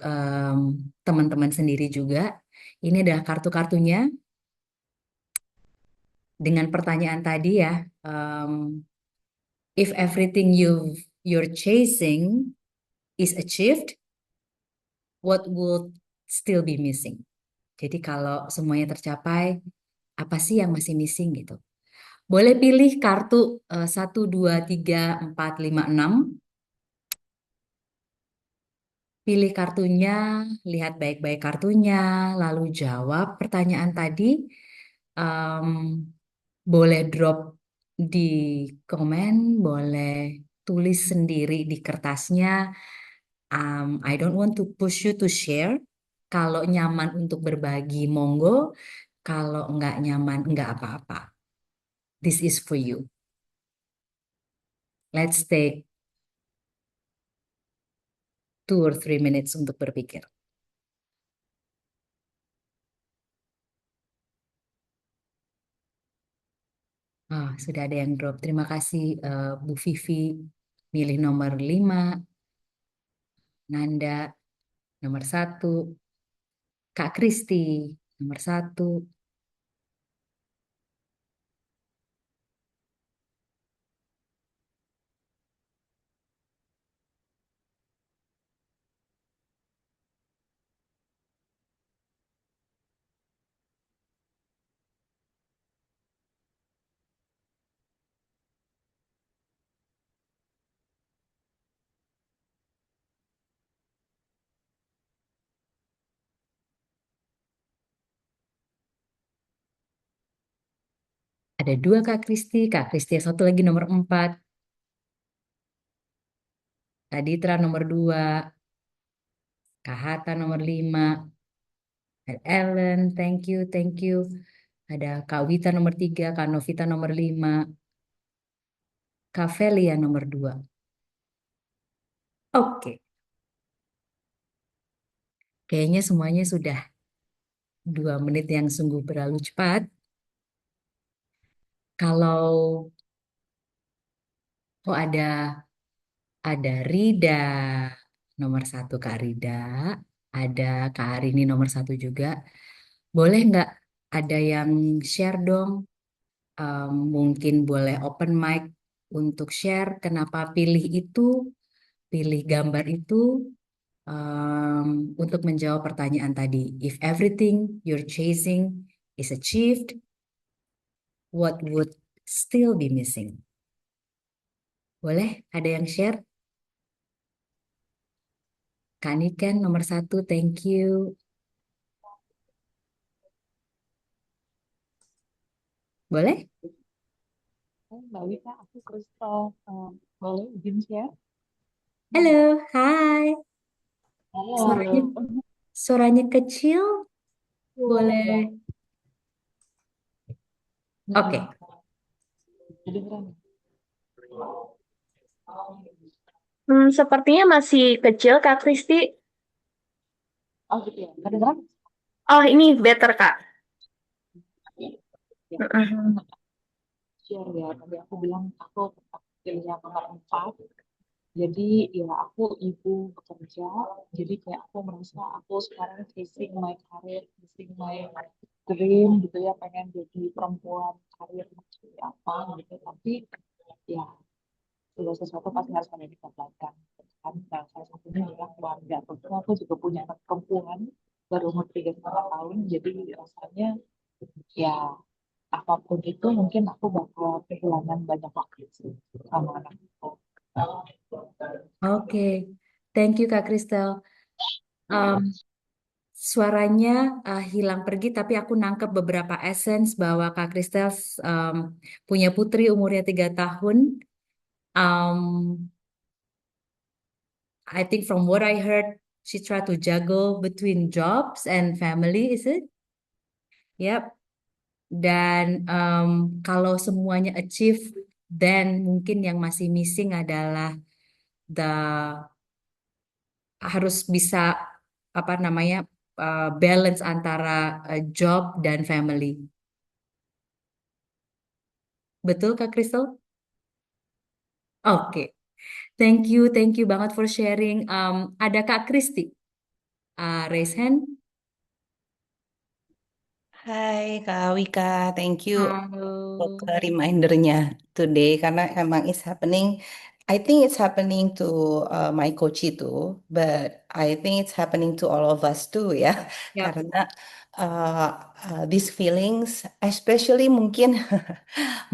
teman-teman sendiri juga. Ini adalah kartu-kartunya dengan pertanyaan tadi ya. If everything you're chasing is achieved, what would still be missing? Jadi kalau semuanya tercapai, apa sih yang masih missing gitu? Boleh pilih kartu 1, 2, 3, 4, 5, 6. Pilih kartunya, lihat baik-baik kartunya, lalu jawab pertanyaan tadi. Em, boleh drop di komen, boleh tulis sendiri di kertasnya. I don't want to push you to share. Kalau nyaman untuk berbagi, monggo. Kalau nggak nyaman, nggak apa-apa. This is for you. Let's take 2 or 3 minutes untuk berpikir. Sudah ada yang drop. Terima kasih Bu Vivi. Milih nomor 5, Nanda nomor 1, Kak Kristi, nomor satu. Ada dua Kak Kristi yang satu lagi nomor 4. Kak Ditra nomor 2. Kak Hata nomor 5. Kak Ellen, thank you, thank you. Ada Kak Wita nomor 3. Kak Novita nomor 5. Kak Velia nomor 2. Oke, kayaknya semuanya sudah 2 menit yang sungguh berlalu cepat. Kalau ada Rida nomor 1, Kak Rida, ada Kak Arini nomor 1 juga. Boleh nggak ada yang share dong? Mungkin boleh open mic untuk share kenapa pilih gambar itu untuk menjawab pertanyaan tadi. If everything you're chasing is achieved, what would still be missing? Boleh ada yang share? Kak Niken nomor 1, thank you. Boleh? Mbak Wita, aku Kristal. Boleh izin share? Halo, hai. Suaranya Halo. suaranya kecil, boleh? Oke. Kedengeran? Sepertinya masih kecil, Kak Kristi. Oh gitu ya. Kedengeran? Oh, ini better, Kak. Ya, Mm-mm. share ya. Tadi aku bilang aku tetap pilih yang nomor 4. Jadi ya aku ibu bekerja. Jadi kayak aku merasa aku sekarang chasing my career, chasing my dream gitu ya. Pengen jadi perempuan karir seperti apa gitu. Tapi ya segala sesuatu pasti harus ada dikorbankan kan. Nah, salah satunya adalah keluarga. Tentu aku juga punya anak perempuan baru umur 3,5 tahun, jadi rasanya ya apapun itu mungkin aku bakal kehilangan banyak waktu sih sama anak itu. Oke. Thank you Kak Kristel. Um, Suaranya hilang pergi, tapi aku nangkep beberapa essence bahwa Kak Kristel um, punya putri umurnya 3 tahun. Um, I think from what I heard, she tried to juggle between jobs and family, is it? Yep. Dan kalau semuanya achieve, then mungkin yang masih missing adalah the harus bisa apa namanya balance antara job dan family. Betul Kak Crystal? Oke, thank you banget for sharing. Ada Kak Kristi, raise hand. Hai Kak Wika, thank you untuk Halo. remindernya today karena emang it's happening. I think it's happening to my coach itu, but I think it's happening to all of us too ya. Yap. Karena uh, these feelings, especially mungkin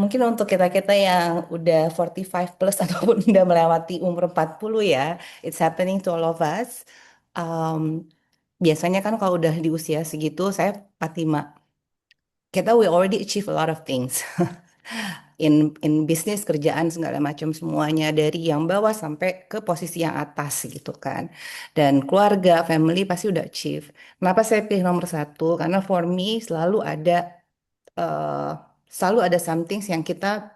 mungkin untuk kita-kita yang udah 45 plus ataupun udah melewati umur 40 ya, it's happening to all of us. Um, Biasanya kan kalau udah di usia segitu, saya 45 kita we already achieve a lot of things in bisnis kerjaan segala macam semuanya dari yang bawah sampai ke posisi yang atas gitu kan dan keluarga family pasti udah achieve. Kenapa saya pilih nomor 1? Karena for me eh, selalu ada something yang kita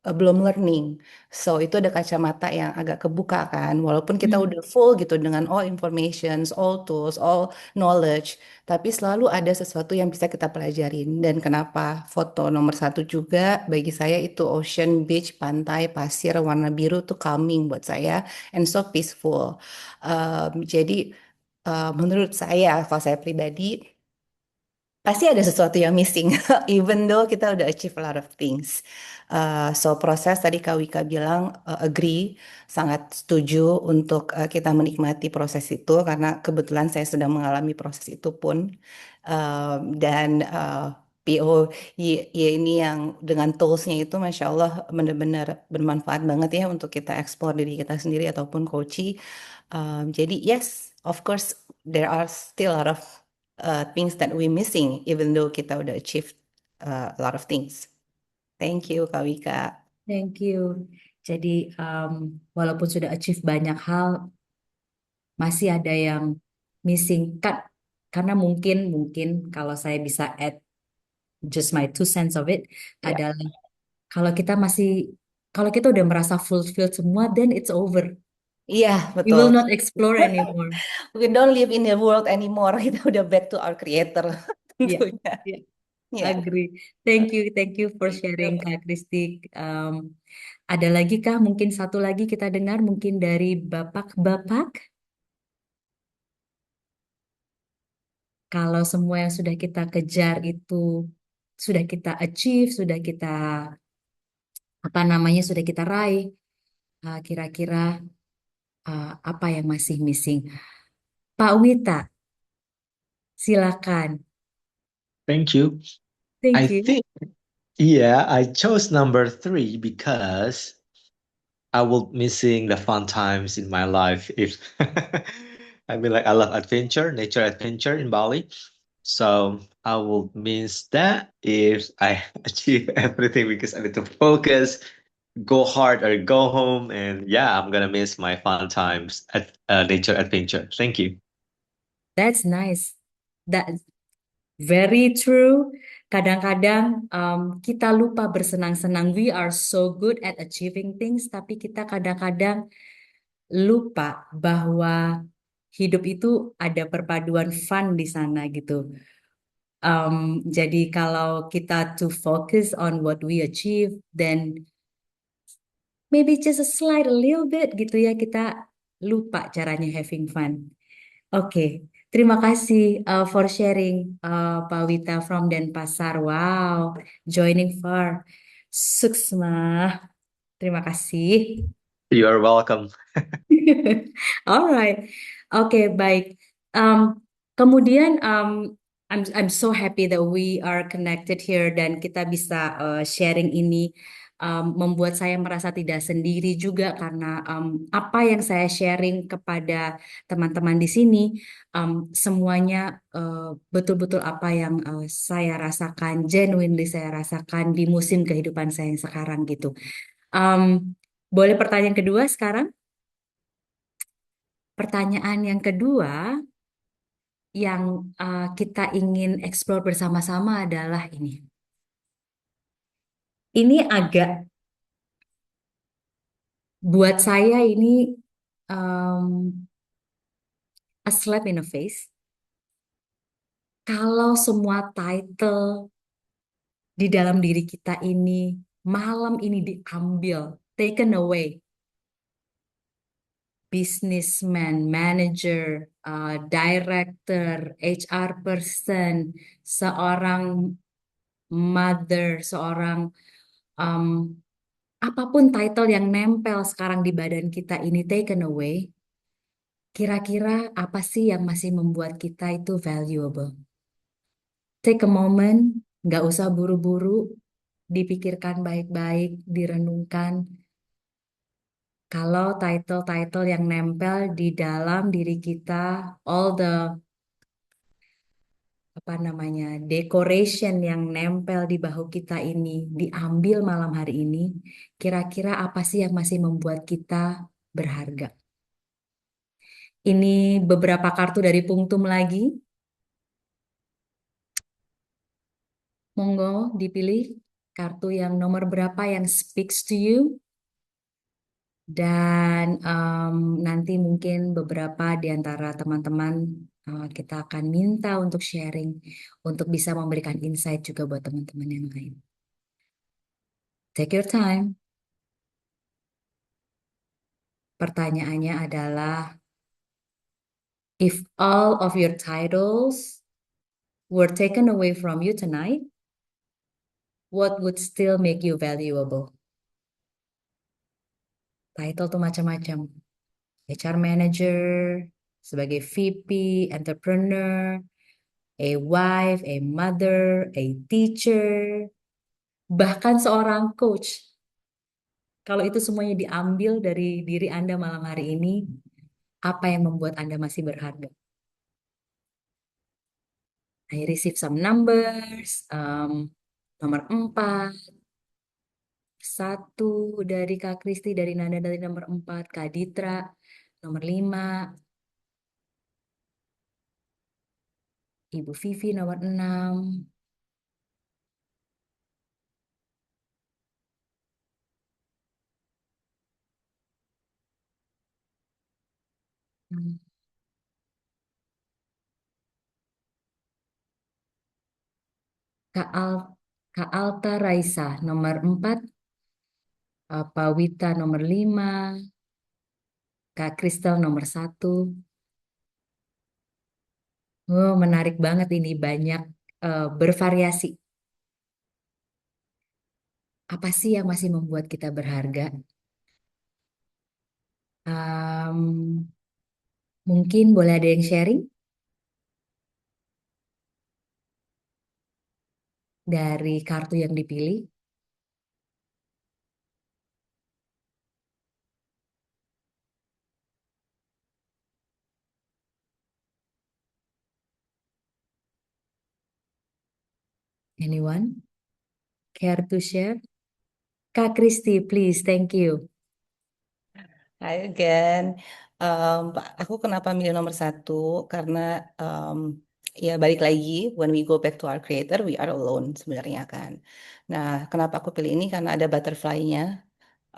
belum learning. So itu ada kacamata yang agak kebuka kan. Walaupun kita Hmm. udah full gitu dengan all informations, all tools, all knowledge, tapi selalu ada sesuatu yang bisa kita pelajarin. Dan kenapa foto nomor 1 juga bagi saya itu ocean, beach, pantai, pasir, warna biru tuh calming buat saya and so peaceful. Jadi menurut saya, kalau saya pribadi, pasti ada sesuatu yang missing, even though kita udah achieve a lot of things. So proses tadi Kak Wika bilang agree, sangat setuju untuk kita menikmati proses itu karena kebetulan saya sedang mengalami proses itu pun. Dan POY ini yang dengan toolsnya itu, Masya Allah, benar-benar bermanfaat banget ya untuk kita explore diri kita sendiri ataupun coaching. Jadi yes, of course there are still a lot of things that we missing even though kita udah achieve a lot of things. Thank you Kak Wika. Thank you. Jadi walaupun sudah achieve banyak hal, masih ada yang missing. Karena mungkin kalau saya bisa add just my 2 cents of it Ya, adalah kalau kita kalau kita udah merasa fulfilled semua, then it's over. iya We betul. will not explore anymore. We don't live in the world anymore. Kita udah back to our creator Iya, tentunya. iya, Ya, agree. Thank you for thank sharing you. Kak Kristi. Ada lagi kah? Mungkin satu lagi kita dengar mungkin dari Bapak-bapak. Kalau semua yang sudah kita kejar itu sudah kita achieve, sudah kita apa namanya, sudah kita raih, kira-kira apa yang masih missing? Pak Wita, silakan. Thank you. I Thank you. think, yeah, I chose number three because I will missing the fun times in my life if I mean like I love adventure, nature adventure in Bali. So I will miss that if I achieve everything because I need to focus, go hard or go home, and yeah, I'm gonna miss my fun times at nature adventure. Thank you. That's nice. That's very true. Kadang-kadang kita lupa bersenang-senang. We are so good at achieving things, tapi kita kadang-kadang lupa bahwa hidup itu ada perpaduan fun di sana gitu. Jadi kalau kita to focus on what we achieve, then maybe just a slight a little bit gitu ya, kita lupa caranya having fun. Oke, terima kasih for sharing Pak Wita from Denpasar. Wow, joining far. Suksma. Terima kasih. You are welcome. Alright, oke baik. Kemudian I'm so happy that we are connected here dan kita bisa sharing ini membuat saya merasa tidak sendiri juga karena apa yang saya sharing kepada teman-teman di sini semuanya betul-betul apa yang saya rasakan, genuinely saya rasakan di musim kehidupan saya yang sekarang gitu. Boleh pertanyaan kedua sekarang? Pertanyaan yang kedua yang kita ingin explore bersama-sama adalah ini. Ini agak buat saya ini um, a slap in the face. Kalau semua title di dalam diri kita ini malam ini diambil, taken away. Businessman, manager, director, HR person, seorang mother, seorang um, apapun title yang nempel sekarang di badan kita ini taken away, kira-kira apa sih yang masih membuat kita itu valuable? Take a moment, nggak usah buru-buru, dipikirkan baik-baik, direnungkan. Kalau title-title yang nempel di dalam diri kita, all the apa namanya decoration yang nempel di bahu kita ini diambil malam hari ini, kira-kira apa sih yang masih membuat kita berharga? Ini beberapa kartu dari Pungtum lagi. Monggo dipilih kartu yang nomor berapa yang speaks to you. Dan nanti mungkin beberapa di antara teman-teman kita akan minta untuk sharing, untuk bisa memberikan insight juga buat teman-teman yang lain. Take your time. Pertanyaannya adalah, If all of your titles were taken away from you tonight, what would still make you valuable? Title tuh macam-macam. HR manager, sebagai VP, entrepreneur, a wife, a mother, a teacher, bahkan seorang coach. Kalau itu semuanya diambil dari diri Anda malam hari ini, apa yang membuat Anda masih berharga? I receive some numbers. Nomor 4, satu dari Kak Kristi, dari Nanda dari nomor 4, Kak Ditra, nomor 5, Ibu Vivi nomor 6. Kak, Kak Alta Raisa nomor 4, Pak Wita nomor 5, Kak Kristal nomor 1. Oh, menarik banget ini, banyak bervariasi. Apa sih yang masih membuat kita berharga? Em, Mungkin boleh ada yang sharing dari kartu yang dipilih? Anyone care to share? Kak Kristi, please, thank you. Hai again. Aku kenapa milih nomor 1? Karena um, ya balik lagi, when we go back to our creator, we are alone sebenarnya kan. Nah, kenapa aku pilih ini? Karena ada butterfly-nya.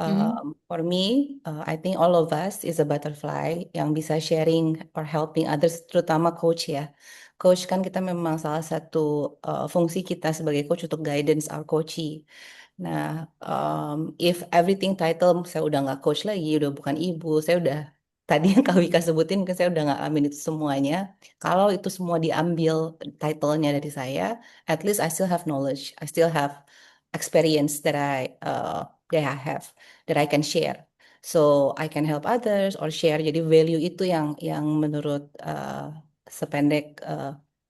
Mhm. For me, I think all of us is a butterfly yang bisa sharing or helping others, terutama coach ya. Coach kan kita memang salah satu fungsi kita sebagai coach untuk guidance our coachee. Nah, if everything title saya udah nggak coach lagi, udah bukan ibu, saya udah tadi yang Kak Wika sebutin, mungkin saya udah nggak alamin itu semuanya. Kalau itu semua diambil titlenya dari saya, at least I still have knowledge, I still have experience that I have that I can share. So I can help others or share. Jadi value itu yang menurut sependek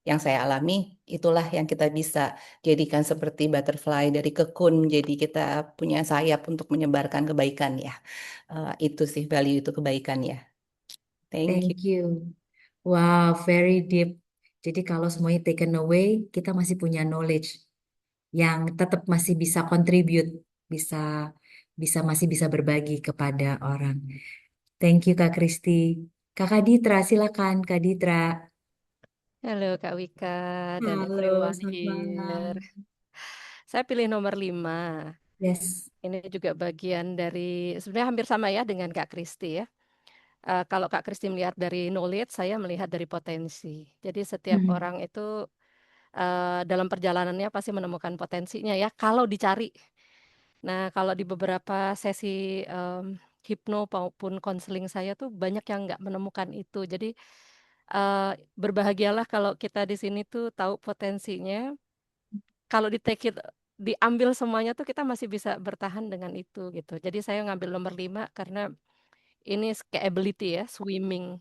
yang saya alami, itulah yang kita bisa jadikan seperti butterfly dari kekun. Jadi kita punya sayap untuk menyebarkan kebaikan ya. Itu sih value itu kebaikan ya. Thank you. Thank you. Wow, very deep. Jadi kalau semuanya taken away, kita masih punya knowledge yang tetap masih bisa contribute, bisa bisa masih bisa berbagi kepada orang. Thank you Kak Kristi. Kakak Ditra, silakan Kak Ditra. Halo Kak Wika dan Halo, everyone selamat here. malam. Saya pilih nomor 5. Yes. Ini juga bagian dari, sebenarnya hampir sama ya dengan Kak Kristi ya. Kalau Kak Kristi melihat dari knowledge, saya melihat dari potensi. Jadi setiap Mhm. orang itu dalam perjalanannya pasti menemukan potensinya ya, kalau dicari. Nah, kalau di beberapa sesi hipno maupun konseling saya tuh banyak yang nggak menemukan itu. Jadi berbahagialah kalau kita di sini tuh tahu potensinya. Kalau di take it diambil semuanya tuh kita masih bisa bertahan dengan itu gitu. Jadi saya ngambil nomor 5 karena ini kayak ability ya, swimming.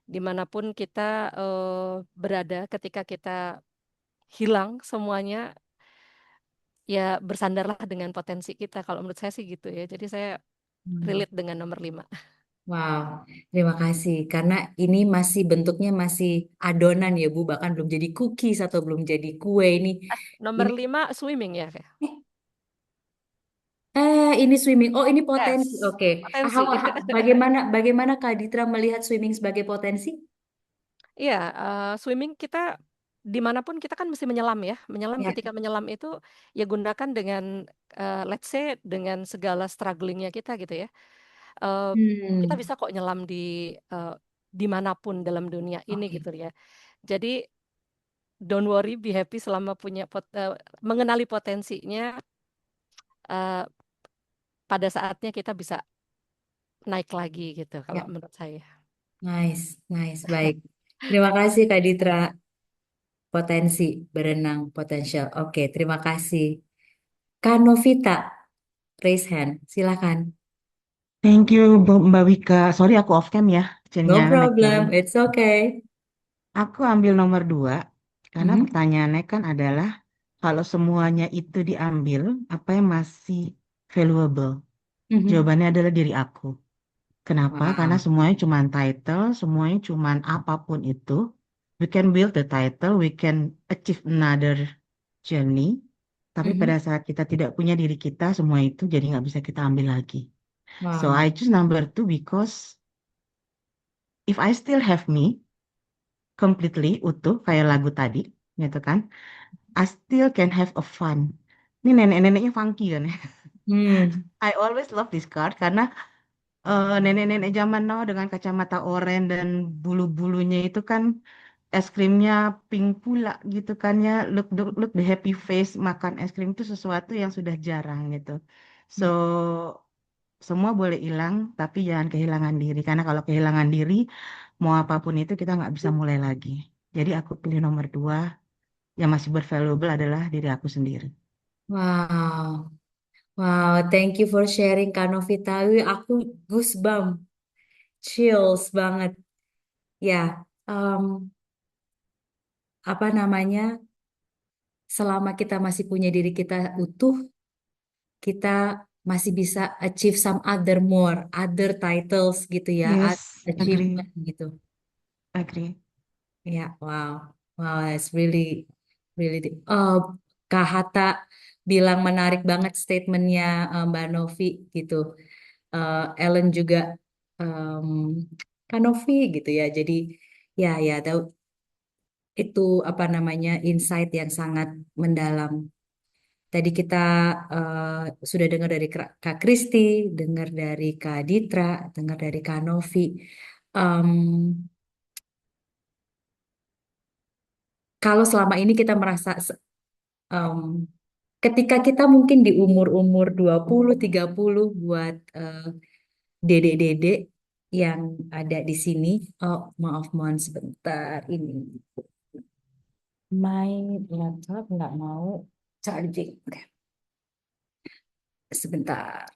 Dimanapun kita berada, ketika kita hilang semuanya, ya bersandarlah dengan potensi kita. Kalau menurut saya sih gitu ya. Jadi saya Hmm. relate dengan nomor 5. Wow, terima kasih. Karena ini masih bentuknya masih adonan ya Bu, bahkan belum jadi cookies atau belum jadi kue ini. Nomor Ini 5 swimming ya. Kak? ini swimming. Oh, ini potensi. Yes, Oke. potensi. Bagaimana Kak Ditra melihat swimming sebagai potensi? Iya, swimming kita dimanapun kita kan mesti menyelam ya. Menyelam Ya. ketika menyelam itu ya gunakan dengan let's say dengan segala strugglingnya kita gitu ya. Eh, kita Hmm. bisa kok nyelam di eh, dimanapun dalam dunia ini Oke. gitu ya. Jadi don't worry, be happy selama mengenali potensinya. eh, Pada saatnya kita bisa naik lagi gitu kalau Ya. menurut saya. Nice, nice, baik. Terima kasih Kak Ditra. Potensi berenang potensial. Oke, terima kasih. Kak Novita, raise hand. Silakan. Thank you Mbak Wika. Sorry aku off cam ya, No kecilnya naik turun. problem. It's okay. Aku ambil nomor 2 karena Mhm, pertanyaannya kan adalah kalau semuanya itu diambil, apa yang masih valuable? mhm. Jawabannya adalah diri aku. Kenapa? Karena Wow. semuanya cuma title, semuanya cuma apapun itu. We can build the title, we can achieve another journey. Tapi pada Mhm. saat kita tidak punya diri kita, semua itu jadi nggak bisa kita ambil lagi. So I Wow. choose number 2 because if I still have me completely utuh kayak lagu tadi, gitu kan, I still can have a fun. Ini nenek-neneknya funky kan ya. Hmm. I always love this card karena nenek-nenek zaman now dengan kacamata oranye dan bulu-bulunya itu kan es krimnya pink pula gitu kan ya. Look the happy face makan es krim itu sesuatu yang sudah jarang gitu. So semua boleh hilang tapi jangan kehilangan diri karena kalau kehilangan diri mau apapun itu kita nggak bisa mulai lagi. Jadi aku pilih nomor 2 yang masih bervaluable adalah diri aku sendiri. Wow. Wow. Thank you for sharing Kak Novita. Wih, aku goosebump, chills banget. Ya, em, apa namanya? Selama kita masih punya diri kita utuh, kita masih bisa achieve some other more, other titles gitu ya, Yes, agree, achievement gitu. agree. Ya, wow, wow, that's really, really. Oh, Kak Hatta bilang menarik banget statementnya Mbak Novi gitu. Ellen juga, em, Kak Novi gitu ya. Jadi, ya, ya, itu apa namanya insight yang sangat mendalam. Tadi kita sudah dengar dari Kak Kristi, dengar dari Kak Ditra, dengar dari Kak Novi. Em, Kalau selama ini kita merasa em, ketika kita mungkin di umur-umur 20-30 buat dedek-dedek yang ada di sini. Oh, maaf, mohon sebentar ini. My laptop nggak mau charging. Oke, sebentar.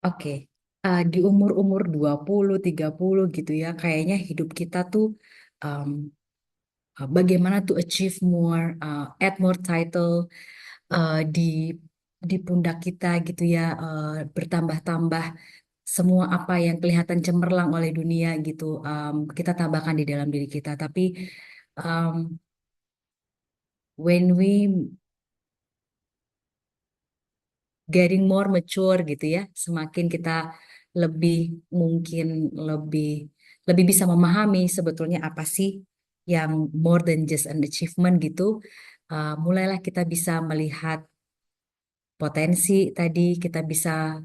Oke, di umur-umur 20-30 gitu ya, kayaknya hidup kita tuh um, bagaimana tuh achieve more, add more title di pundak kita gitu ya, bertambah-tambah semua apa yang kelihatan cemerlang oleh dunia gitu, kita tambahkan di dalam diri kita. Tapi um, when we getting more mature gitu ya. Semakin kita lebih mungkin lebih lebih bisa memahami sebetulnya apa sih yang more than just an achievement gitu. Mulailah kita bisa melihat potensi tadi, kita bisa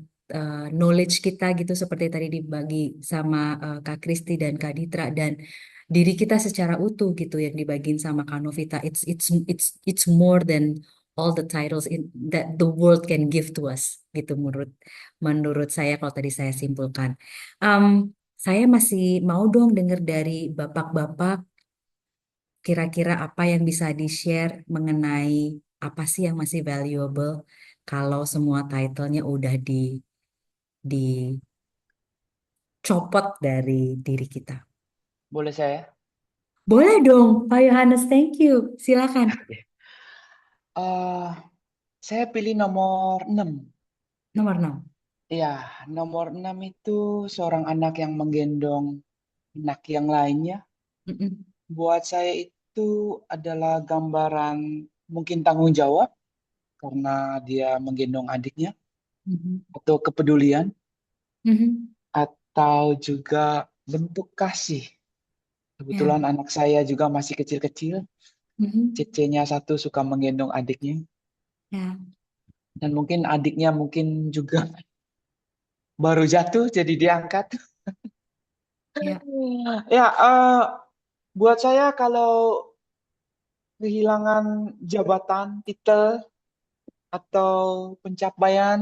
knowledge kita gitu seperti tadi dibagi sama Kak Kristi dan Kak Ditra dan diri kita secara utuh gitu yang dibagiin sama Kak Novita. It's more than all the titles that the world can give to us gitu menurut menurut saya kalau tadi saya simpulkan. Em, saya masih mau dong dengar dari bapak-bapak kira-kira apa yang bisa di-share mengenai apa sih yang masih valuable kalau semua title-nya udah dicopot dari diri kita. Boleh saya? Boleh dong, Pak Yohanes, thank you. Silakan. Eh, saya pilih nomor 6. Nomor 6. Ya, nomor 6 itu seorang anak yang menggendong anak yang lainnya. Mm-mm. Buat saya itu adalah gambaran mungkin tanggung jawab karena dia menggendong adiknya, Mhm. atau kepedulian, Mhm. atau juga bentuk kasih. Ya. Kebetulan anak saya juga masih kecil-kecil. Mhm. Cecenya satu suka menggendong adiknya. Ya. Dan mungkin adiknya mungkin juga baru jatuh jadi diangkat. Ya, Ya, buat saya kalau kehilangan jabatan, titel, atau pencapaian,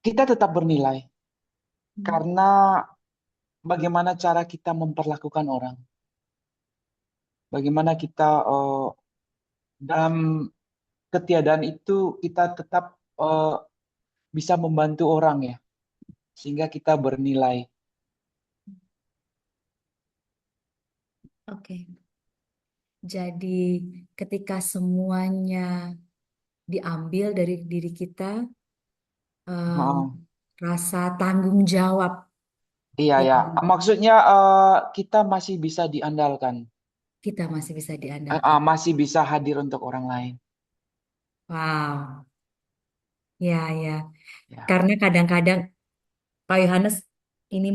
kita tetap bernilai. Karena bagaimana cara kita memperlakukan orang. Bagaimana kita dalam ketiadaan itu kita tetap eh, bisa membantu orang ya. Sehingga kita bernilai. oke. Jadi ketika semuanya diambil dari diri kita, em, Heeh. rasa tanggung jawab Iya ya. yang Maksudnya kita masih bisa diandalkan. kita masih bisa diandalkan. Masih bisa hadir untuk orang lain. Wow, ya ya. Ya. Karena kadang-kadang Pak Yohanes ini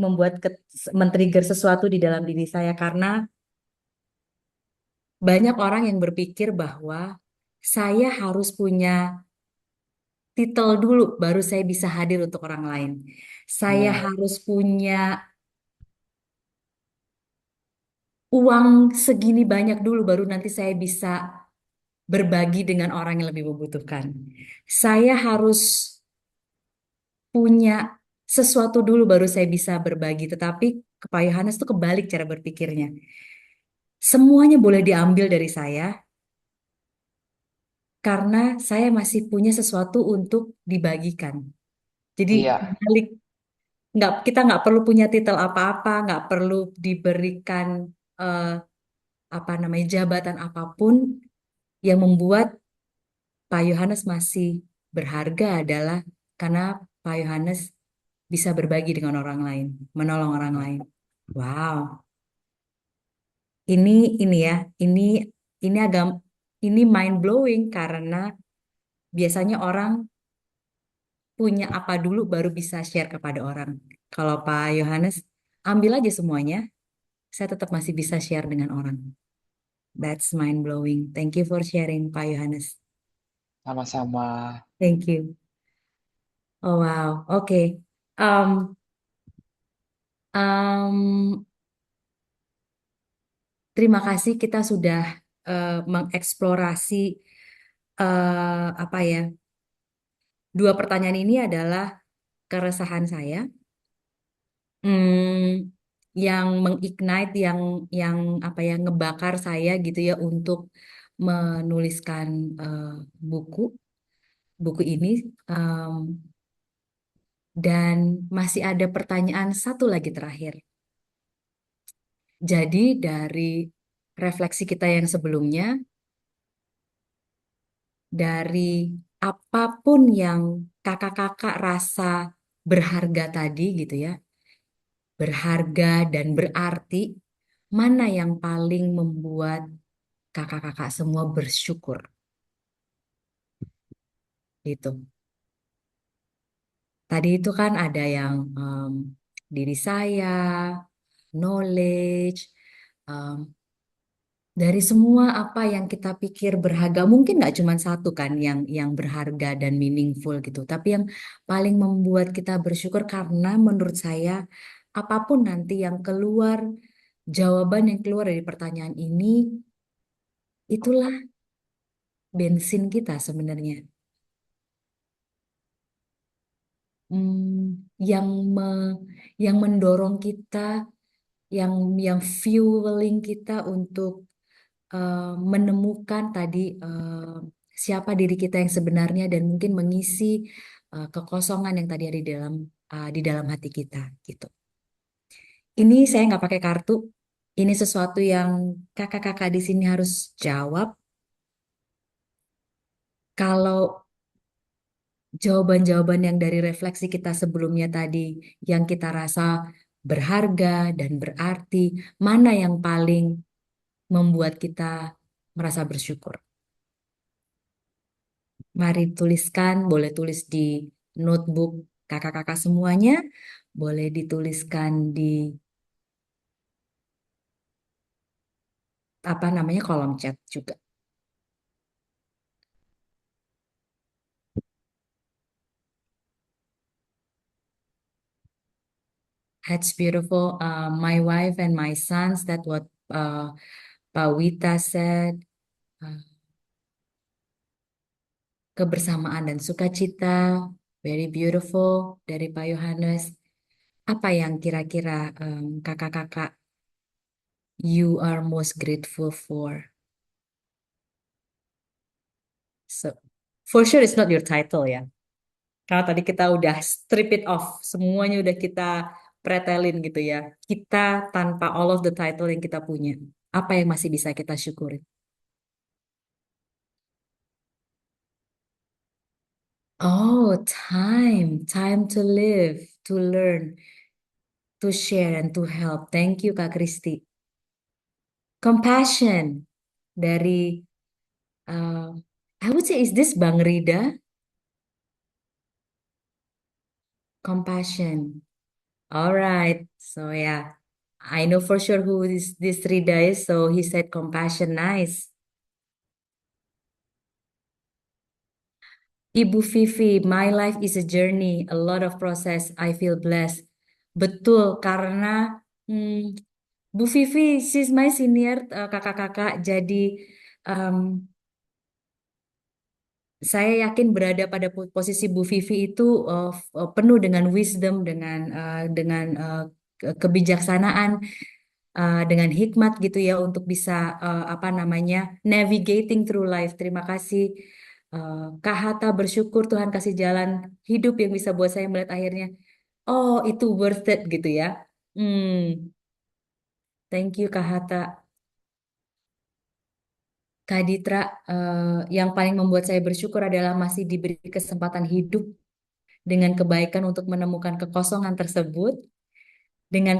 men-trigger sesuatu di dalam diri saya karena banyak orang yang berpikir bahwa saya harus punya titel dulu baru saya bisa hadir untuk orang lain. Saya Hmm. harus punya uang segini banyak dulu baru nanti saya bisa berbagi dengan orang yang lebih membutuhkan. Saya harus punya sesuatu dulu baru saya bisa berbagi. Tetapi ke Pak Yohanes itu kebalik cara berpikirnya. Semuanya boleh diambil dari saya karena saya masih punya sesuatu untuk dibagikan. Jadi Iya. balik, kita nggak perlu punya titel apa-apa, nggak perlu diberikan eh, apa namanya jabatan apapun. Yang membuat Pak Yohanes masih berharga adalah karena Pak Yohanes bisa berbagi dengan orang lain, menolong orang lain. Wow, ini ini ya, ini ini agak ini mind blowing karena biasanya orang punya apa dulu baru bisa share kepada orang. Kalau Pak Yohanes ambil aja semuanya, saya tetap masih bisa share dengan orang. That's mind blowing. Thank you for sharing, Pak Yohanes. Sama-sama. Thank you. Oh wow, oke. Um, um, Terima kasih kita sudah mengeksplorasi apa ya. Dua pertanyaan ini adalah keresahan saya, hmm, yang mengignite, yang apa ya, ngebakar saya gitu ya untuk menuliskan eh, buku buku ini. Em, dan masih ada pertanyaan satu lagi terakhir. Jadi dari refleksi kita yang sebelumnya, dari apapun yang kakak-kakak rasa berharga tadi gitu ya, berharga dan berarti, mana yang paling membuat kakak-kakak semua bersyukur gitu. Tadi itu kan ada yang diri saya, knowledge, em, dari semua apa yang kita pikir berharga, mungkin nggak cuma satu kan yang berharga dan meaningful gitu, tapi yang paling membuat kita bersyukur karena menurut saya apapun nanti yang keluar, jawaban yang keluar dari pertanyaan ini, itulah bensin kita sebenarnya. Yang yang mendorong kita, yang yang fueling kita untuk menemukan tadi siapa diri kita yang sebenarnya dan mungkin mengisi kekosongan yang tadi ada di dalam hati kita gitu. Ini saya nggak pakai kartu. Ini sesuatu yang kakak-kakak di sini harus jawab. Kalau jawaban-jawaban yang dari refleksi kita sebelumnya tadi, yang kita rasa berharga dan berarti, mana yang paling membuat kita merasa bersyukur? Mari tuliskan, boleh tulis di notebook kakak-kakak semuanya, boleh dituliskan di apa namanya kolom chat juga. That's beautiful. My wife and my sons, that what Pak Wita said. Uh, kebersamaan dan sukacita, very beautiful dari Pak Yohanes. Apa yang kira-kira kakak-kakak you are most grateful for? So, for sure it's not your title ya. Karena tadi kita udah strip it off, semuanya udah kita pretelin gitu ya. Kita tanpa all of the title yang kita punya, apa yang masih bisa kita syukuri? Oh, time to live, to learn, to share, and to help. Thank you, Kak Kristi. Compassion dari, uh, I would say, is this Bang Rida? Compassion. All right. So yeah, I know for sure who this Rida is. So he said compassion. Nice. Ibu Vivi, my life is a journey, a lot of process. I feel blessed. Betul, karena Bu Vivi, she's my senior, kakak-kakak. Jadi um, saya yakin berada pada posisi Bu Vivi itu penuh dengan wisdom, dengan kebijaksanaan, dengan hikmat gitu ya untuk bisa apa namanya navigating through life. Terima kasih Kak Hatta, bersyukur Tuhan kasih jalan hidup yang bisa buat saya melihat akhirnya. Oh, itu worth it gitu ya. Hmm, thank you Kak Hatta. Kak Ditra, yang paling membuat saya bersyukur adalah masih diberi kesempatan hidup dengan kebaikan untuk menemukan kekosongan tersebut, dengan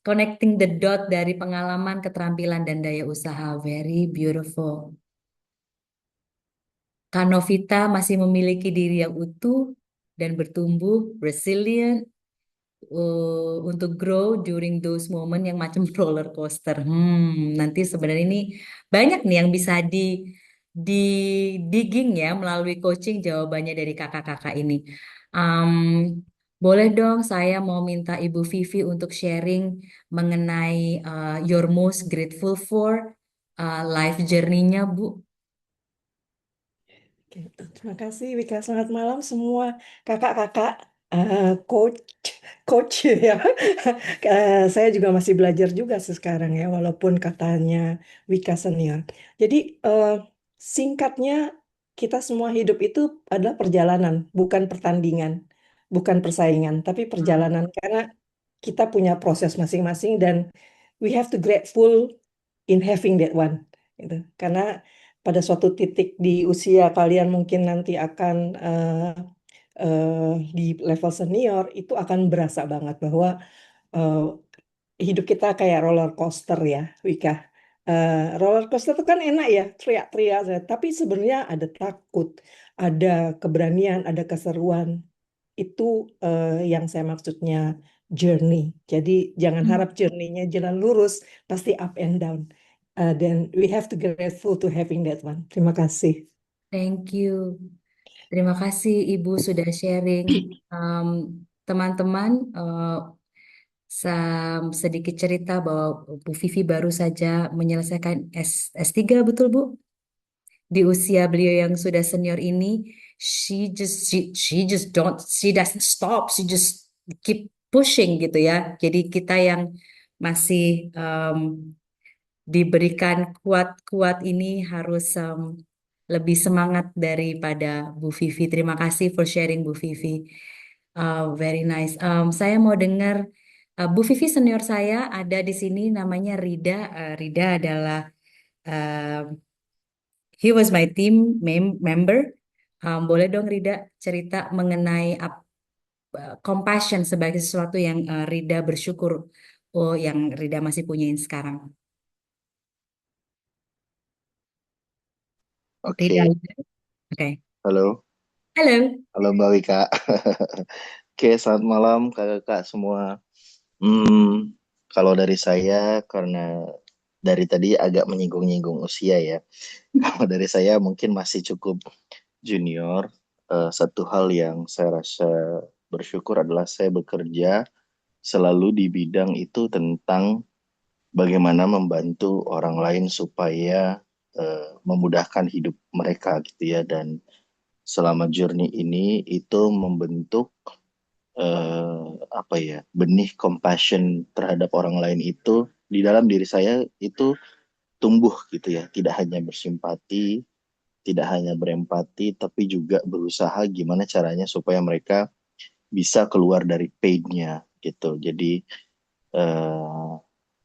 connecting the dot dari pengalaman, keterampilan, dan daya usaha. Very beautiful. Kak Novita masih memiliki diri yang utuh dan bertumbuh, resilient, untuk grow during those moment yang macam roller coaster. Nanti sebenarnya ini banyak nih yang bisa di digging ya melalui coaching jawabannya dari kakak-kakak ini. Um, boleh dong saya mau minta Ibu Vivi untuk sharing mengenai your most grateful for life journey-nya, Bu. Gitu. Terima kasih Wika. Selamat malam semua kakak-kakak, coach, coach ya. Saya juga masih belajar juga sekarang ya, walaupun katanya Wika senior. Jadi singkatnya kita semua hidup itu adalah perjalanan, bukan pertandingan, bukan persaingan, tapi perjalanan karena kita punya proses masing-masing dan we have to grateful in having that one. Gitu. Karena pada suatu titik di usia kalian mungkin nanti akan di level senior itu akan berasa banget bahwa eh, hidup kita kayak roller coaster ya, Wika. Roller coaster itu kan enak ya, teriak-teriak, tapi sebenarnya ada takut, ada keberanian, ada keseruan. Itu yang saya maksudnya journey. Jadi jangan harap journey-nya jalan lurus, pasti up and down. Dan we have to grateful to having that one. Terima kasih. Thank you. Terima kasih Ibu sudah sharing. Teman-teman, sedikit cerita bahwa Bu Vivi baru saja menyelesaikan S3, betul Bu? Di usia beliau yang sudah senior ini, she doesn't stop, she just keep pushing gitu ya. Jadi kita yang masih diberikan kuat-kuat ini harus lebih semangat daripada Bu Vivi. Terima kasih for sharing Bu Vivi. Very nice. Saya mau dengar Bu Vivi senior saya ada di sini namanya Rida. Rida adalah he was my team member. Boleh dong Rida cerita mengenai compassion sebagai sesuatu yang Rida bersyukur yang Rida masih punyain sekarang. Oke, Rida. Oke. halo, Halo. halo Mbak Wika. Oke, selamat malam kakak-kakak semua. Kalau dari saya, karena dari tadi agak menyinggung-nyinggung usia ya. Kalau dari saya mungkin masih cukup junior. Satu hal yang saya rasa bersyukur adalah saya bekerja selalu di bidang itu tentang bagaimana membantu orang lain supaya memudahkan hidup mereka gitu ya. Dan selama journey ini itu membentuk apa ya, benih compassion terhadap orang lain itu di dalam diri saya itu tumbuh gitu ya. Tidak hanya bersimpati, tidak hanya berempati, tapi juga berusaha gimana caranya supaya mereka bisa keluar dari pain-nya gitu. Jadi uh,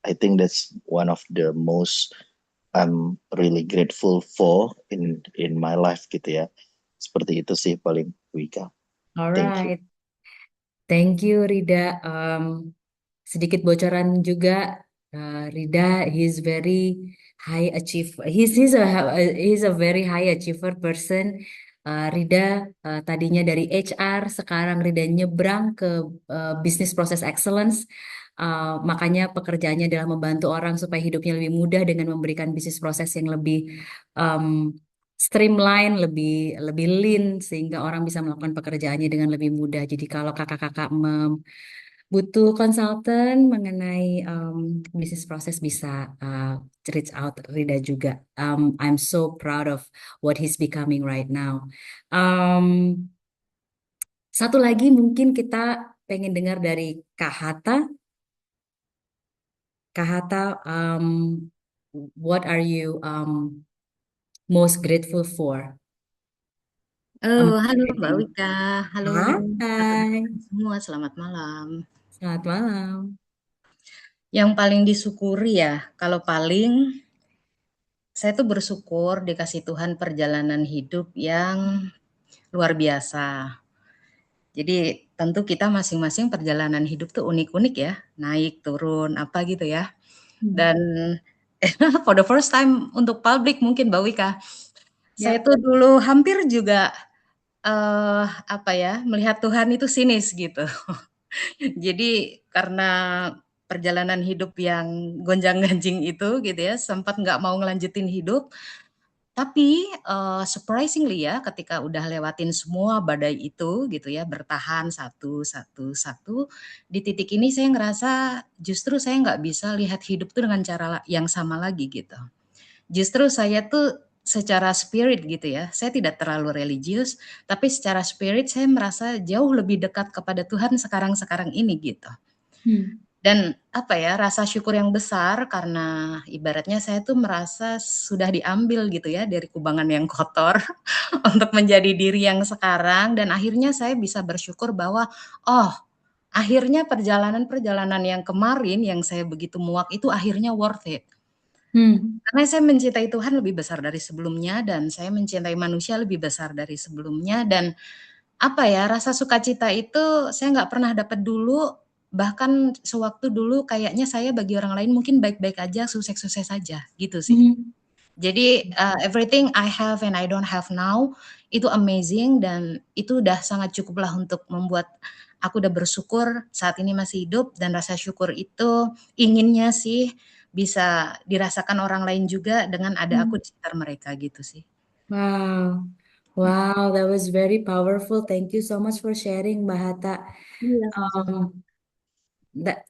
I think that's one of the most I'm really grateful for in my life gitu ya. Seperti itu sih paling, Wika. Thank you. Alright, thank you Rida. Sedikit bocoran juga, Rida, he's very high achiever. He's a very high achiever person. Rida tadinya dari HR, sekarang Rida nyebrang ke business process excellence. Makanya pekerjaannya adalah membantu orang supaya hidupnya lebih mudah dengan memberikan bisnis proses yang lebih um, streamline, lebih lebih lean sehingga orang bisa melakukan pekerjaannya dengan lebih mudah. Jadi kalau kakak-kakak butuh konsultan mengenai bisnis proses bisa reach out Rida juga. I'm so proud of what he's becoming right now. Um, Satu lagi mungkin kita pengen dengar dari Kak Hatta. Kak Hatta, what are you most grateful for? Oh, halo Mbak Wika, halo Hai, teman-teman semua, selamat malam. selamat malam. Yang paling disyukuri ya, kalau paling saya tuh bersyukur dikasih Tuhan perjalanan hidup yang luar biasa. Jadi tentu kita masing-masing perjalanan hidup tuh unik-unik ya, naik, turun, apa gitu ya. Dan for the first time untuk publik mungkin Mbak Wika, saya Ya. tuh dulu hampir juga apa ya, melihat Tuhan itu sinis gitu. Jadi karena perjalanan hidup yang gonjang-ganjing itu gitu ya, sempat nggak mau ngelanjutin hidup. Tapi surprisingly ya, ketika udah lewatin semua badai itu gitu ya, bertahan satu, satu, satu, di titik ini saya ngerasa justru saya nggak bisa lihat hidup tuh dengan cara yang sama lagi gitu. Justru saya tuh secara spirit gitu ya, saya tidak terlalu religius, tapi secara spirit saya merasa jauh lebih dekat kepada Tuhan sekarang-sekarang ini gitu. Dan apa ya, rasa syukur yang besar karena ibaratnya saya tuh merasa sudah diambil gitu ya dari kubangan yang kotor untuk menjadi diri yang sekarang, dan akhirnya saya bisa bersyukur bahwa oh, akhirnya perjalanan-perjalanan yang kemarin yang saya begitu muak itu akhirnya worth it. Karena saya mencintai Tuhan lebih besar dari sebelumnya, dan saya mencintai manusia lebih besar dari sebelumnya, dan apa ya, rasa sukacita itu saya nggak pernah dapat dulu, bahkan sewaktu dulu kayaknya saya bagi orang lain mungkin baik-baik aja, sukses-sukses saja, gitu sih. Jadi everything I have and I don't have now itu amazing, dan itu udah sangat cukuplah untuk membuat aku udah bersyukur saat ini masih hidup, dan rasa syukur itu inginnya sih bisa dirasakan orang lain juga dengan ada aku di sekitar mereka gitu sih. Wow, wow, that was very powerful. Thank you so much for sharing, Mbak Hatta. Iya, sama-sama.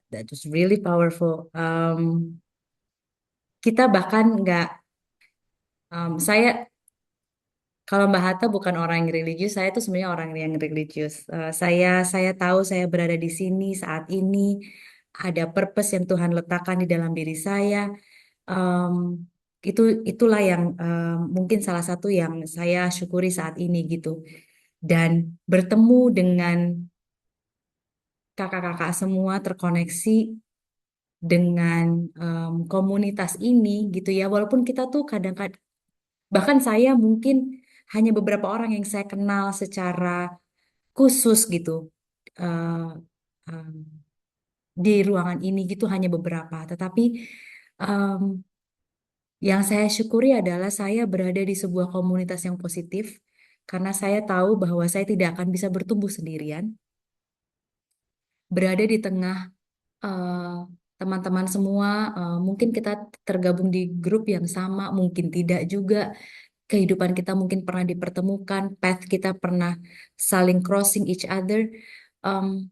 That was really powerful. Kita bahkan nggak, saya kalau Mbak Hatta bukan orang yang religius, saya tuh sebenarnya orang yang religius. Saya tahu saya berada di sini saat ini ada purpose yang Tuhan letakkan di dalam diri saya. Em, itu itulah yang mungkin salah satu yang saya syukuri saat ini gitu. Dan bertemu dengan kakak-kakak semua terkoneksi dengan komunitas ini gitu ya. Walaupun kita tuh kadang-kadang, bahkan saya mungkin hanya beberapa orang yang saya kenal secara khusus gitu eh, em, di ruangan ini gitu, hanya beberapa. Tetapi em, yang saya syukuri adalah saya berada di sebuah komunitas yang positif karena saya tahu bahwa saya tidak akan bisa bertumbuh sendirian. Berada di tengah eh, teman-teman semua, mungkin kita tergabung di grup yang sama, mungkin tidak juga. Kehidupan kita mungkin pernah dipertemukan, path kita pernah saling crossing each other. Em,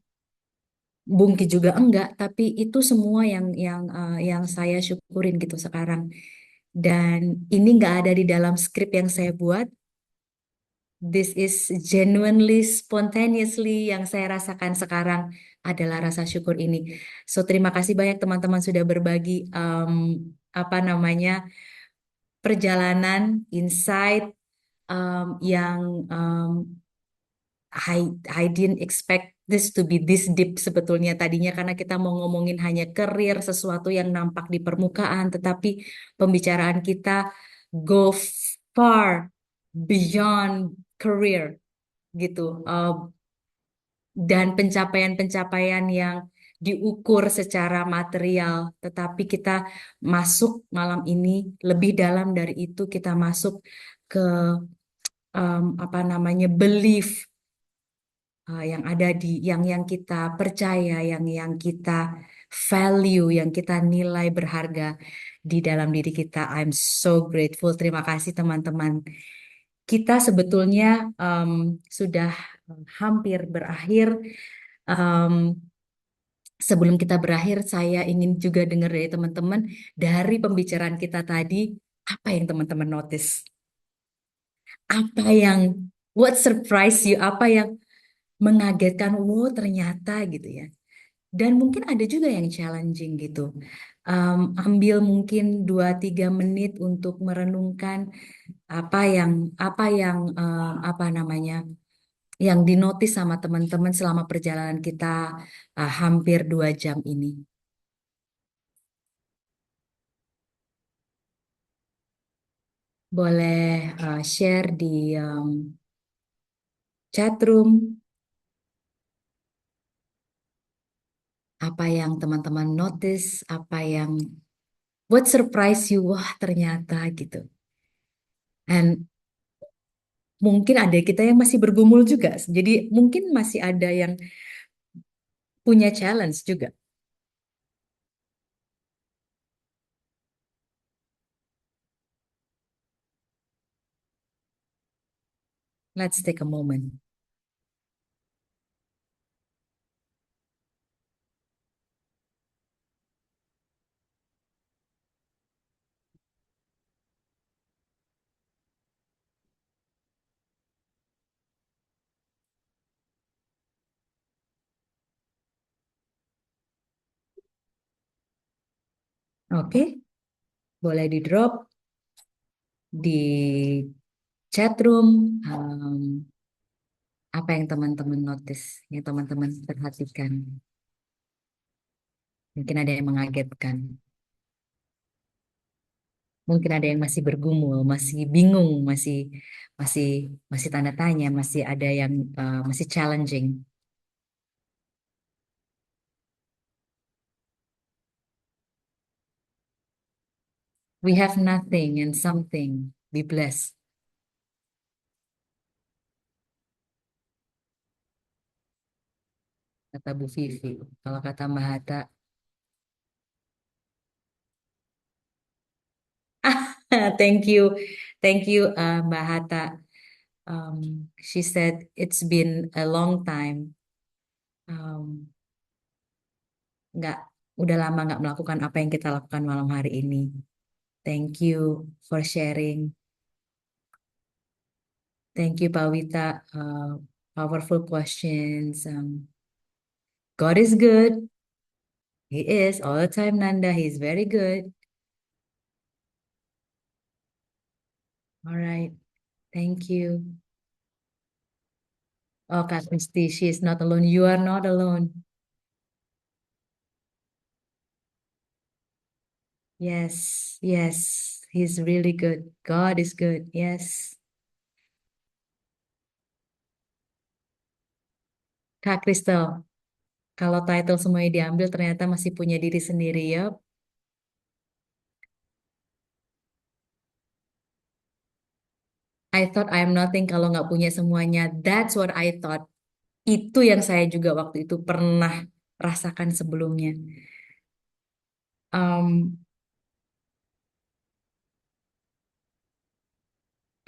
Bungki juga enggak, tapi itu semua yang saya syukurin gitu sekarang. Dan ini nggak ada di dalam skrip yang saya buat. This is genuinely, spontaneously yang saya rasakan sekarang adalah rasa syukur ini. So terima kasih banyak teman-teman sudah berbagi apa namanya perjalanan, insight yang I didn't expect this to be this deep sebetulnya tadinya karena kita mau ngomongin hanya karir, sesuatu yang nampak di permukaan, tetapi pembicaraan kita go far beyond career gitu. Dan pencapaian-pencapaian yang diukur secara material, tetapi kita masuk malam ini lebih dalam dari itu, kita masuk ke apa namanya belief yang ada di yang kita percaya, yang kita value, yang kita nilai berharga di dalam diri kita. I'm so grateful. Terima kasih teman-teman. Kita sebetulnya sudah hampir berakhir. Em, Sebelum kita berakhir, saya ingin juga dengar dari teman-teman dari pembicaraan kita tadi, apa yang teman-teman notice? Apa yang what surprise you? Apa yang mengagetkan? Wow, ternyata gitu ya. Dan mungkin ada juga yang challenging gitu. Ambil mungkin 2-3 menit untuk merenungkan apa yang apa namanya yang dinotis sama teman-teman selama perjalanan kita hampir 2 jam ini. Boleh share di chat room apa yang teman-teman notice, apa yang what surprise you, wah ternyata gitu. And mungkin ada kita yang masih bergumul juga. Jadi mungkin masih ada yang punya challenge juga. Let's take a moment. Oke, boleh di drop di chat room apa yang teman-teman notice, yang teman-teman perhatikan. Mungkin ada yang mengagetkan. Mungkin ada yang masih bergumul, masih bingung, masih masih masih tanda tanya, masih ada yang masih challenging. We have nothing and something. Be blessed. Kata Bu Vivi. Kalau kata Mbak Hatta, thank you, thank you Mbak Hatta. She said it's been a long time. Um, nggak, udah lama nggak melakukan apa yang kita lakukan malam hari ini. Thank you for sharing. Thank you, Pak Wita. Powerful questions. God is good. He is all the time, Nanda. He's very good. All right. Thank you. Oh, Kak Kristi, she is not alone. You are not alone. Yes, yes. He's really good. God is good. Yes. Kak Kristel, kalau title semuanya diambil ternyata masih punya diri sendiri ya. I thought I am nothing kalau nggak punya semuanya. That's what I thought. Itu yang saya juga waktu itu pernah rasakan sebelumnya. Um,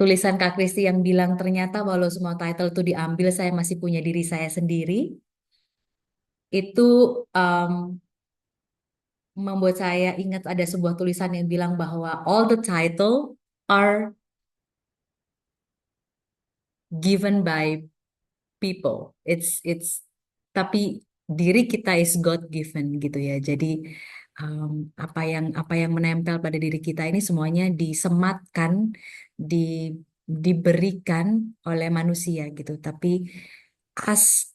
Tulisan Kak Kristi yang bilang ternyata walau semua title itu diambil, saya masih punya diri saya sendiri. itu um, membuat saya ingat ada sebuah tulisan yang bilang bahwa all the title are given by people. It's tapi diri kita is God given gitu ya. Jadi apa yang menempel pada diri kita ini semuanya disematkan, diberikan oleh manusia gitu. Tapi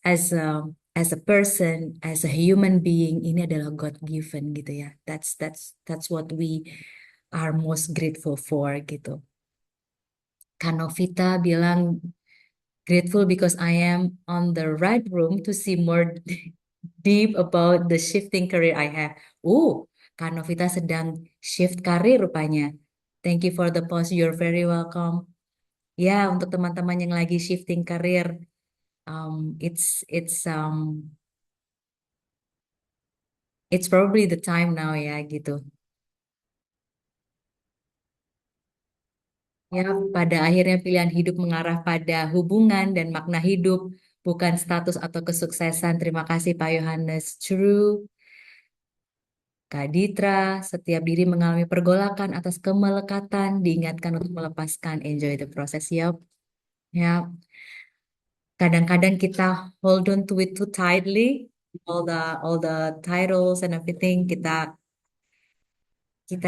as a person, as a human being ini adalah God given gitu ya. That's what we are most grateful for gitu. Kanovita bilang grateful because I am on the right room to see more deep about the shifting career I have. Kak Novita sedang shift karir rupanya. Thank you for the post. You're very welcome. Ya, untuk teman-teman yang lagi shifting karir, it's probably the time now ya gitu. Ya, pada akhirnya pilihan hidup mengarah pada hubungan dan makna hidup, bukan status atau kesuksesan. Terima kasih Pak Yohanes. True. Kak Ditra, setiap diri mengalami pergolakan atas kemelekatan, diingatkan untuk melepaskan, enjoy the process. Yup, yup. Kadang-kadang kita hold on to it too tightly, all the titles and everything kita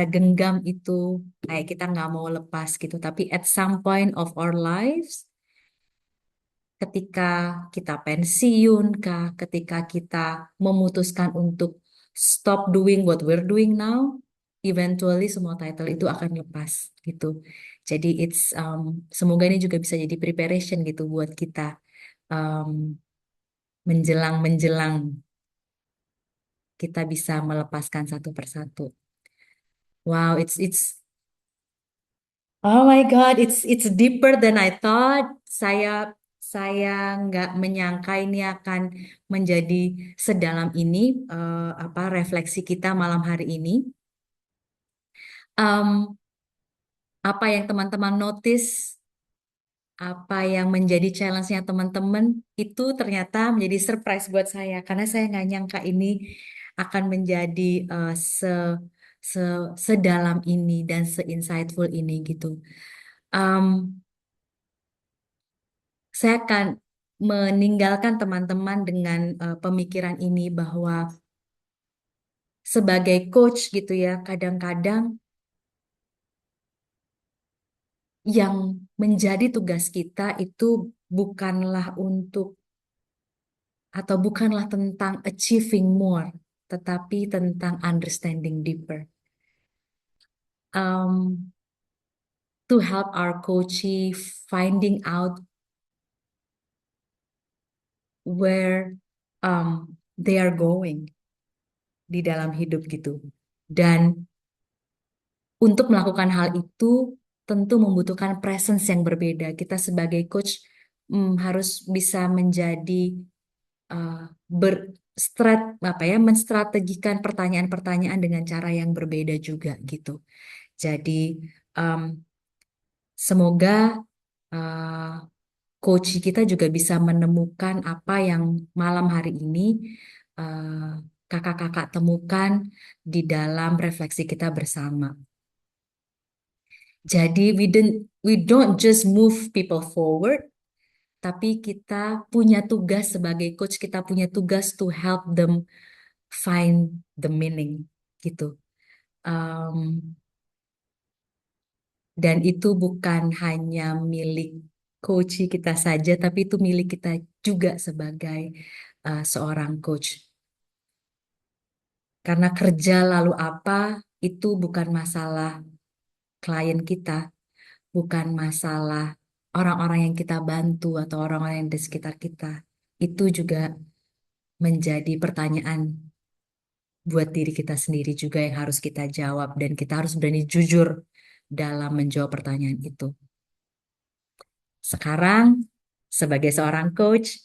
genggam itu, kayak kita nggak mau lepas gitu. Tapi at some point of our lives, ketika kita pensiun kah, ketika kita memutuskan untuk stop doing what we're doing now, eventually semua title itu akan lepas gitu. Jadi semoga ini juga bisa jadi preparation gitu buat kita um, menjelang kita bisa melepaskan satu persatu. Wow, it's oh my God, it's deeper than I thought. Saya nggak menyangka ini akan menjadi sedalam ini apa refleksi kita malam hari ini. Em, apa yang teman-teman notice, apa yang menjadi challenge-nya teman-teman itu ternyata menjadi surprise buat saya karena saya nggak nyangka ini akan menjadi se sedalam ini dan se-insightful ini gitu. Em, saya akan meninggalkan teman-teman dengan pemikiran ini bahwa sebagai coach gitu ya, kadang-kadang yang menjadi tugas kita itu bukanlah untuk atau bukanlah tentang achieving more, tetapi tentang understanding deeper. Um, to help our coachee finding out where they are going di dalam hidup gitu. Dan untuk melakukan hal itu tentu membutuhkan presence yang berbeda. Kita sebagai coach harus bisa menjadi menstrategikan pertanyaan-pertanyaan dengan cara yang berbeda juga gitu. Jadi semoga coach kita juga bisa menemukan apa yang malam hari ini kakak-kakak temukan di dalam refleksi kita bersama. Jadi we don't just move people forward, tapi kita punya tugas sebagai coach, kita punya tugas to help them find the meaning gitu. Dan itu bukan hanya milik coach kita saja, tapi itu milik kita juga sebagai seorang coach. Karena kerja lalu apa itu bukan masalah klien kita, bukan masalah orang-orang yang kita bantu atau orang-orang yang di sekitar kita. Itu juga menjadi pertanyaan buat diri kita sendiri juga yang harus kita jawab dan kita harus berani jujur dalam menjawab pertanyaan itu. Sekarang, sebagai seorang coach,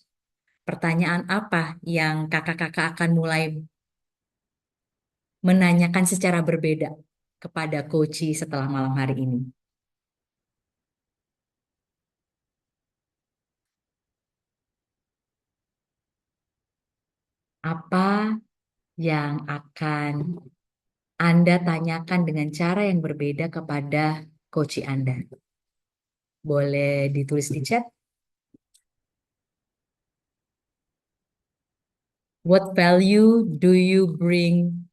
pertanyaan apa yang kakak-kakak akan mulai menanyakan secara berbeda kepada coachee setelah malam hari ini? Apa yang akan Anda tanyakan dengan cara yang berbeda kepada coach Anda? Boleh ditulis di chat. What value do you bring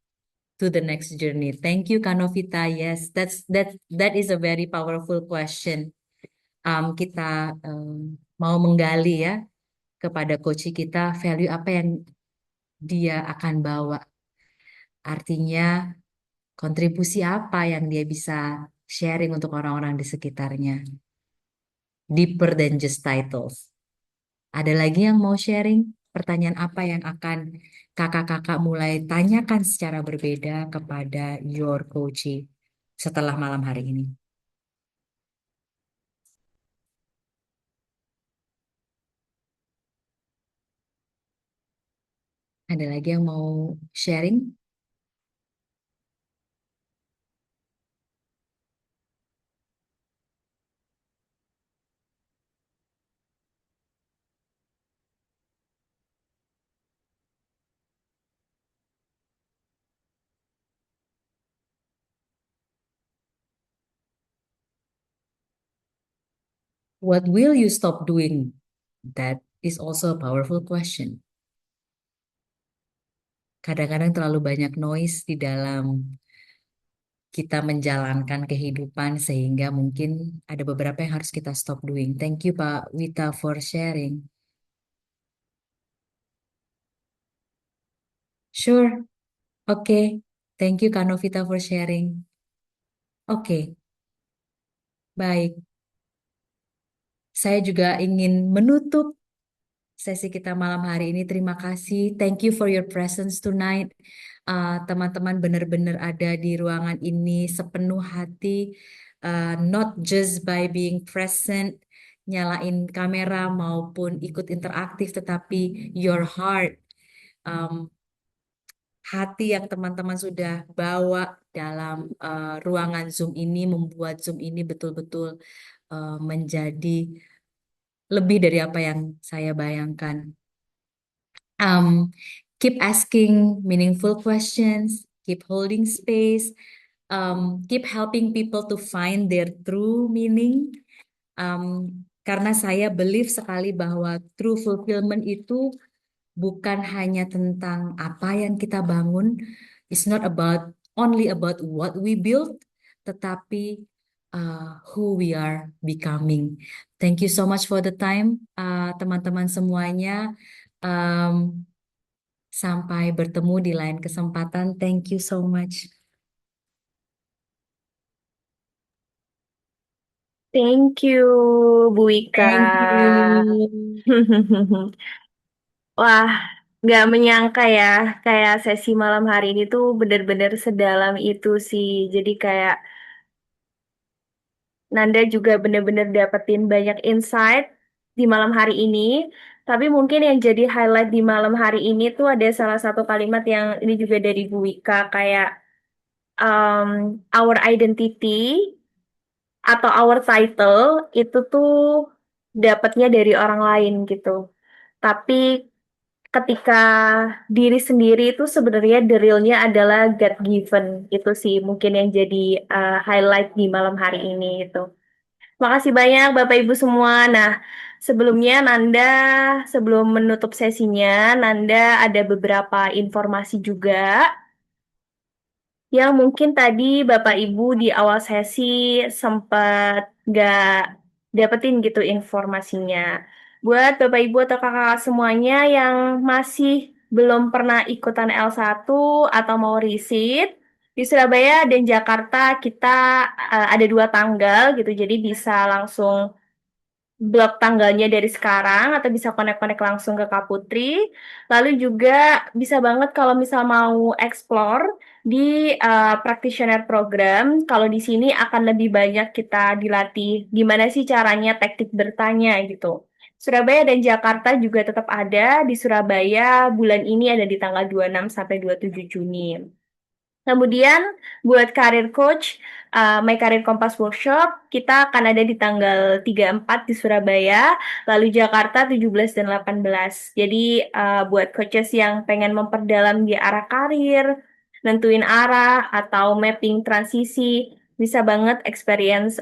to the next journey? Thank you, Kanovita. Yes, that is a very powerful question. Kita mau menggali ya kepada coach kita value apa yang dia akan bawa. Artinya kontribusi apa yang dia bisa sharing untuk orang-orang di sekitarnya. Deeper than just titles. Ada lagi yang mau sharing? Pertanyaan apa yang akan kakak-kakak mulai tanyakan secara berbeda kepada your coachee setelah malam hari ini? Ada lagi yang mau sharing? What will you stop doing? That is also a powerful question. Kadang-kadang terlalu banyak noise di dalam kita menjalankan kehidupan sehingga mungkin ada beberapa yang harus kita stop doing. Thank you Pak Wita for sharing. Sure, okay. Thank you Kak Novita for sharing. Oke, baik. Saya juga ingin menutup sesi kita malam hari ini. Terima kasih. Thank you for your presence tonight. Teman-teman benar-benar ada di ruangan ini sepenuh hati, not just by being present, nyalain kamera maupun ikut interaktif, tetapi your heart, um, hati yang teman-teman sudah bawa dalam ruangan Zoom ini membuat Zoom ini betul-betul menjadi lebih dari apa yang saya bayangkan. Keep asking meaningful questions, keep holding space, keep helping people to find their true meaning. Karena saya believe sekali bahwa true fulfillment itu bukan hanya tentang apa yang kita bangun. It's not about only about what we build, tetapi who we are becoming. Thank you so much for the time, teman-teman semuanya. Sampai bertemu di lain kesempatan. Thank you so much. Thank you, Bu Wika. Thank you. Wah, nggak menyangka ya, kayak sesi malam hari ini tuh bener-bener sedalam itu sih. Jadi kayak Nanda juga bener-bener dapetin banyak insight di malam hari ini. Tapi mungkin yang jadi highlight di malam hari ini tuh ada salah satu kalimat yang ini juga dari Bu Wika, kayak our identity atau our title itu tuh dapatnya dari orang lain gitu. Tapi ketika diri sendiri itu sebenarnya the realnya adalah God given. Itu sih mungkin yang jadi highlight di malam hari ini itu. Makasih banyak Bapak Ibu semua. Nah, sebelumnya Nanda, sebelum menutup sesinya, Nanda ada beberapa informasi juga yang mungkin tadi Bapak Ibu di awal sesi sempat nggak dapetin gitu informasinya. Buat Bapak Ibu atau kakak semuanya yang masih belum pernah ikutan L1 atau mau resit, di Surabaya dan Jakarta kita ada 2 tanggal gitu, jadi bisa langsung blok tanggalnya dari sekarang atau bisa connect-connect langsung ke Kak Putri. Lalu juga bisa banget kalau misal mau explore di practitioner program. Kalau di sini akan lebih banyak kita dilatih gimana sih caranya teknik bertanya gitu. Surabaya dan Jakarta juga tetap ada. Di Surabaya bulan ini ada di tanggal 26 sampai 27 Juni. Kemudian buat career coach, My Career Compass Workshop, kita akan ada di tanggal 3-4 di Surabaya, lalu Jakarta 17 dan 18. Jadi buat coaches yang pengen memperdalam di arah karir, nentuin arah, atau mapping transisi, bisa banget experience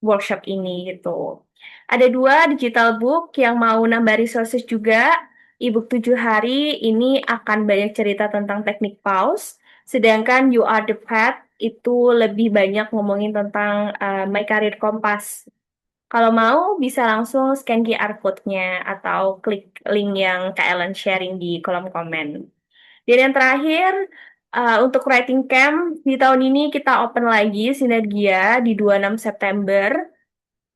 workshop ini gitu. Ada 2 digital book yang mau nambah resources juga. Ebook 7 hari ini akan banyak cerita tentang teknik pause, sedangkan You Are the Path itu lebih banyak ngomongin tentang My Career Compass. Kalau mau bisa langsung scan QR code-nya atau klik link yang Kak Ellen sharing di kolom komen. Dan yang terakhir, untuk writing camp di tahun ini kita open lagi Sinergia di 26 September.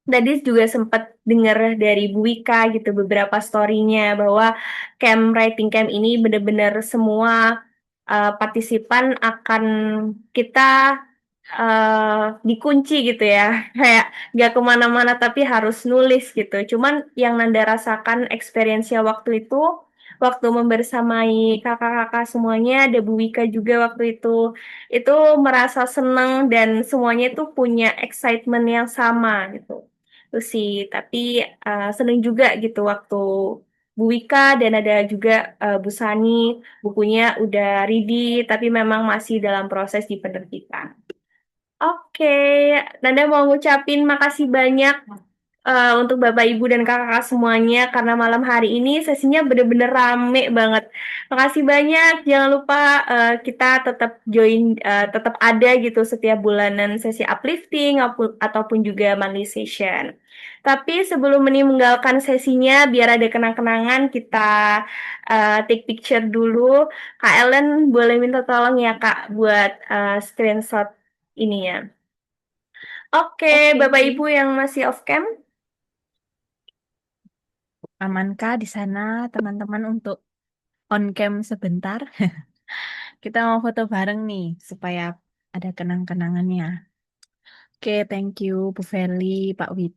Tadi juga sempat dengar dari Bu Wika gitu beberapa story-nya bahwa writing camp ini benar-benar semua partisipan akan kita dikunci gitu ya, kayak nggak kemana-mana tapi harus nulis gitu. Cuman yang Nanda rasakan experience-nya waktu itu, waktu membersamai kakak-kakak semuanya, ada Bu Wika juga waktu itu merasa senang dan semuanya itu punya excitement yang sama gitu. Itu sih, tapi seneng juga gitu waktu Bu Wika dan ada juga Bu Sani, bukunya udah ready, tapi memang masih dalam proses di penerbitan. Oke, Nanda mau ngucapin makasih banyak untuk Bapak, Ibu, dan kakak-kakak semuanya karena malam hari ini sesinya bener-bener rame banget. Makasih banyak, jangan lupa kita tetap join, tetap ada gitu setiap bulanan sesi uplifting ataupun juga monthly session. Tapi sebelum meninggalkan sesinya, biar ada kenang-kenangan, kita take picture dulu. Kak Ellen boleh minta tolong ya Kak buat screenshot ininya. Oke, Bapak Ibu yang masih off cam. Amankah di sana teman-teman untuk on cam sebentar? Kita mau foto bareng nih supaya ada kenang-kenangannya. Oke, thank you Bu Feli, Pak Wita.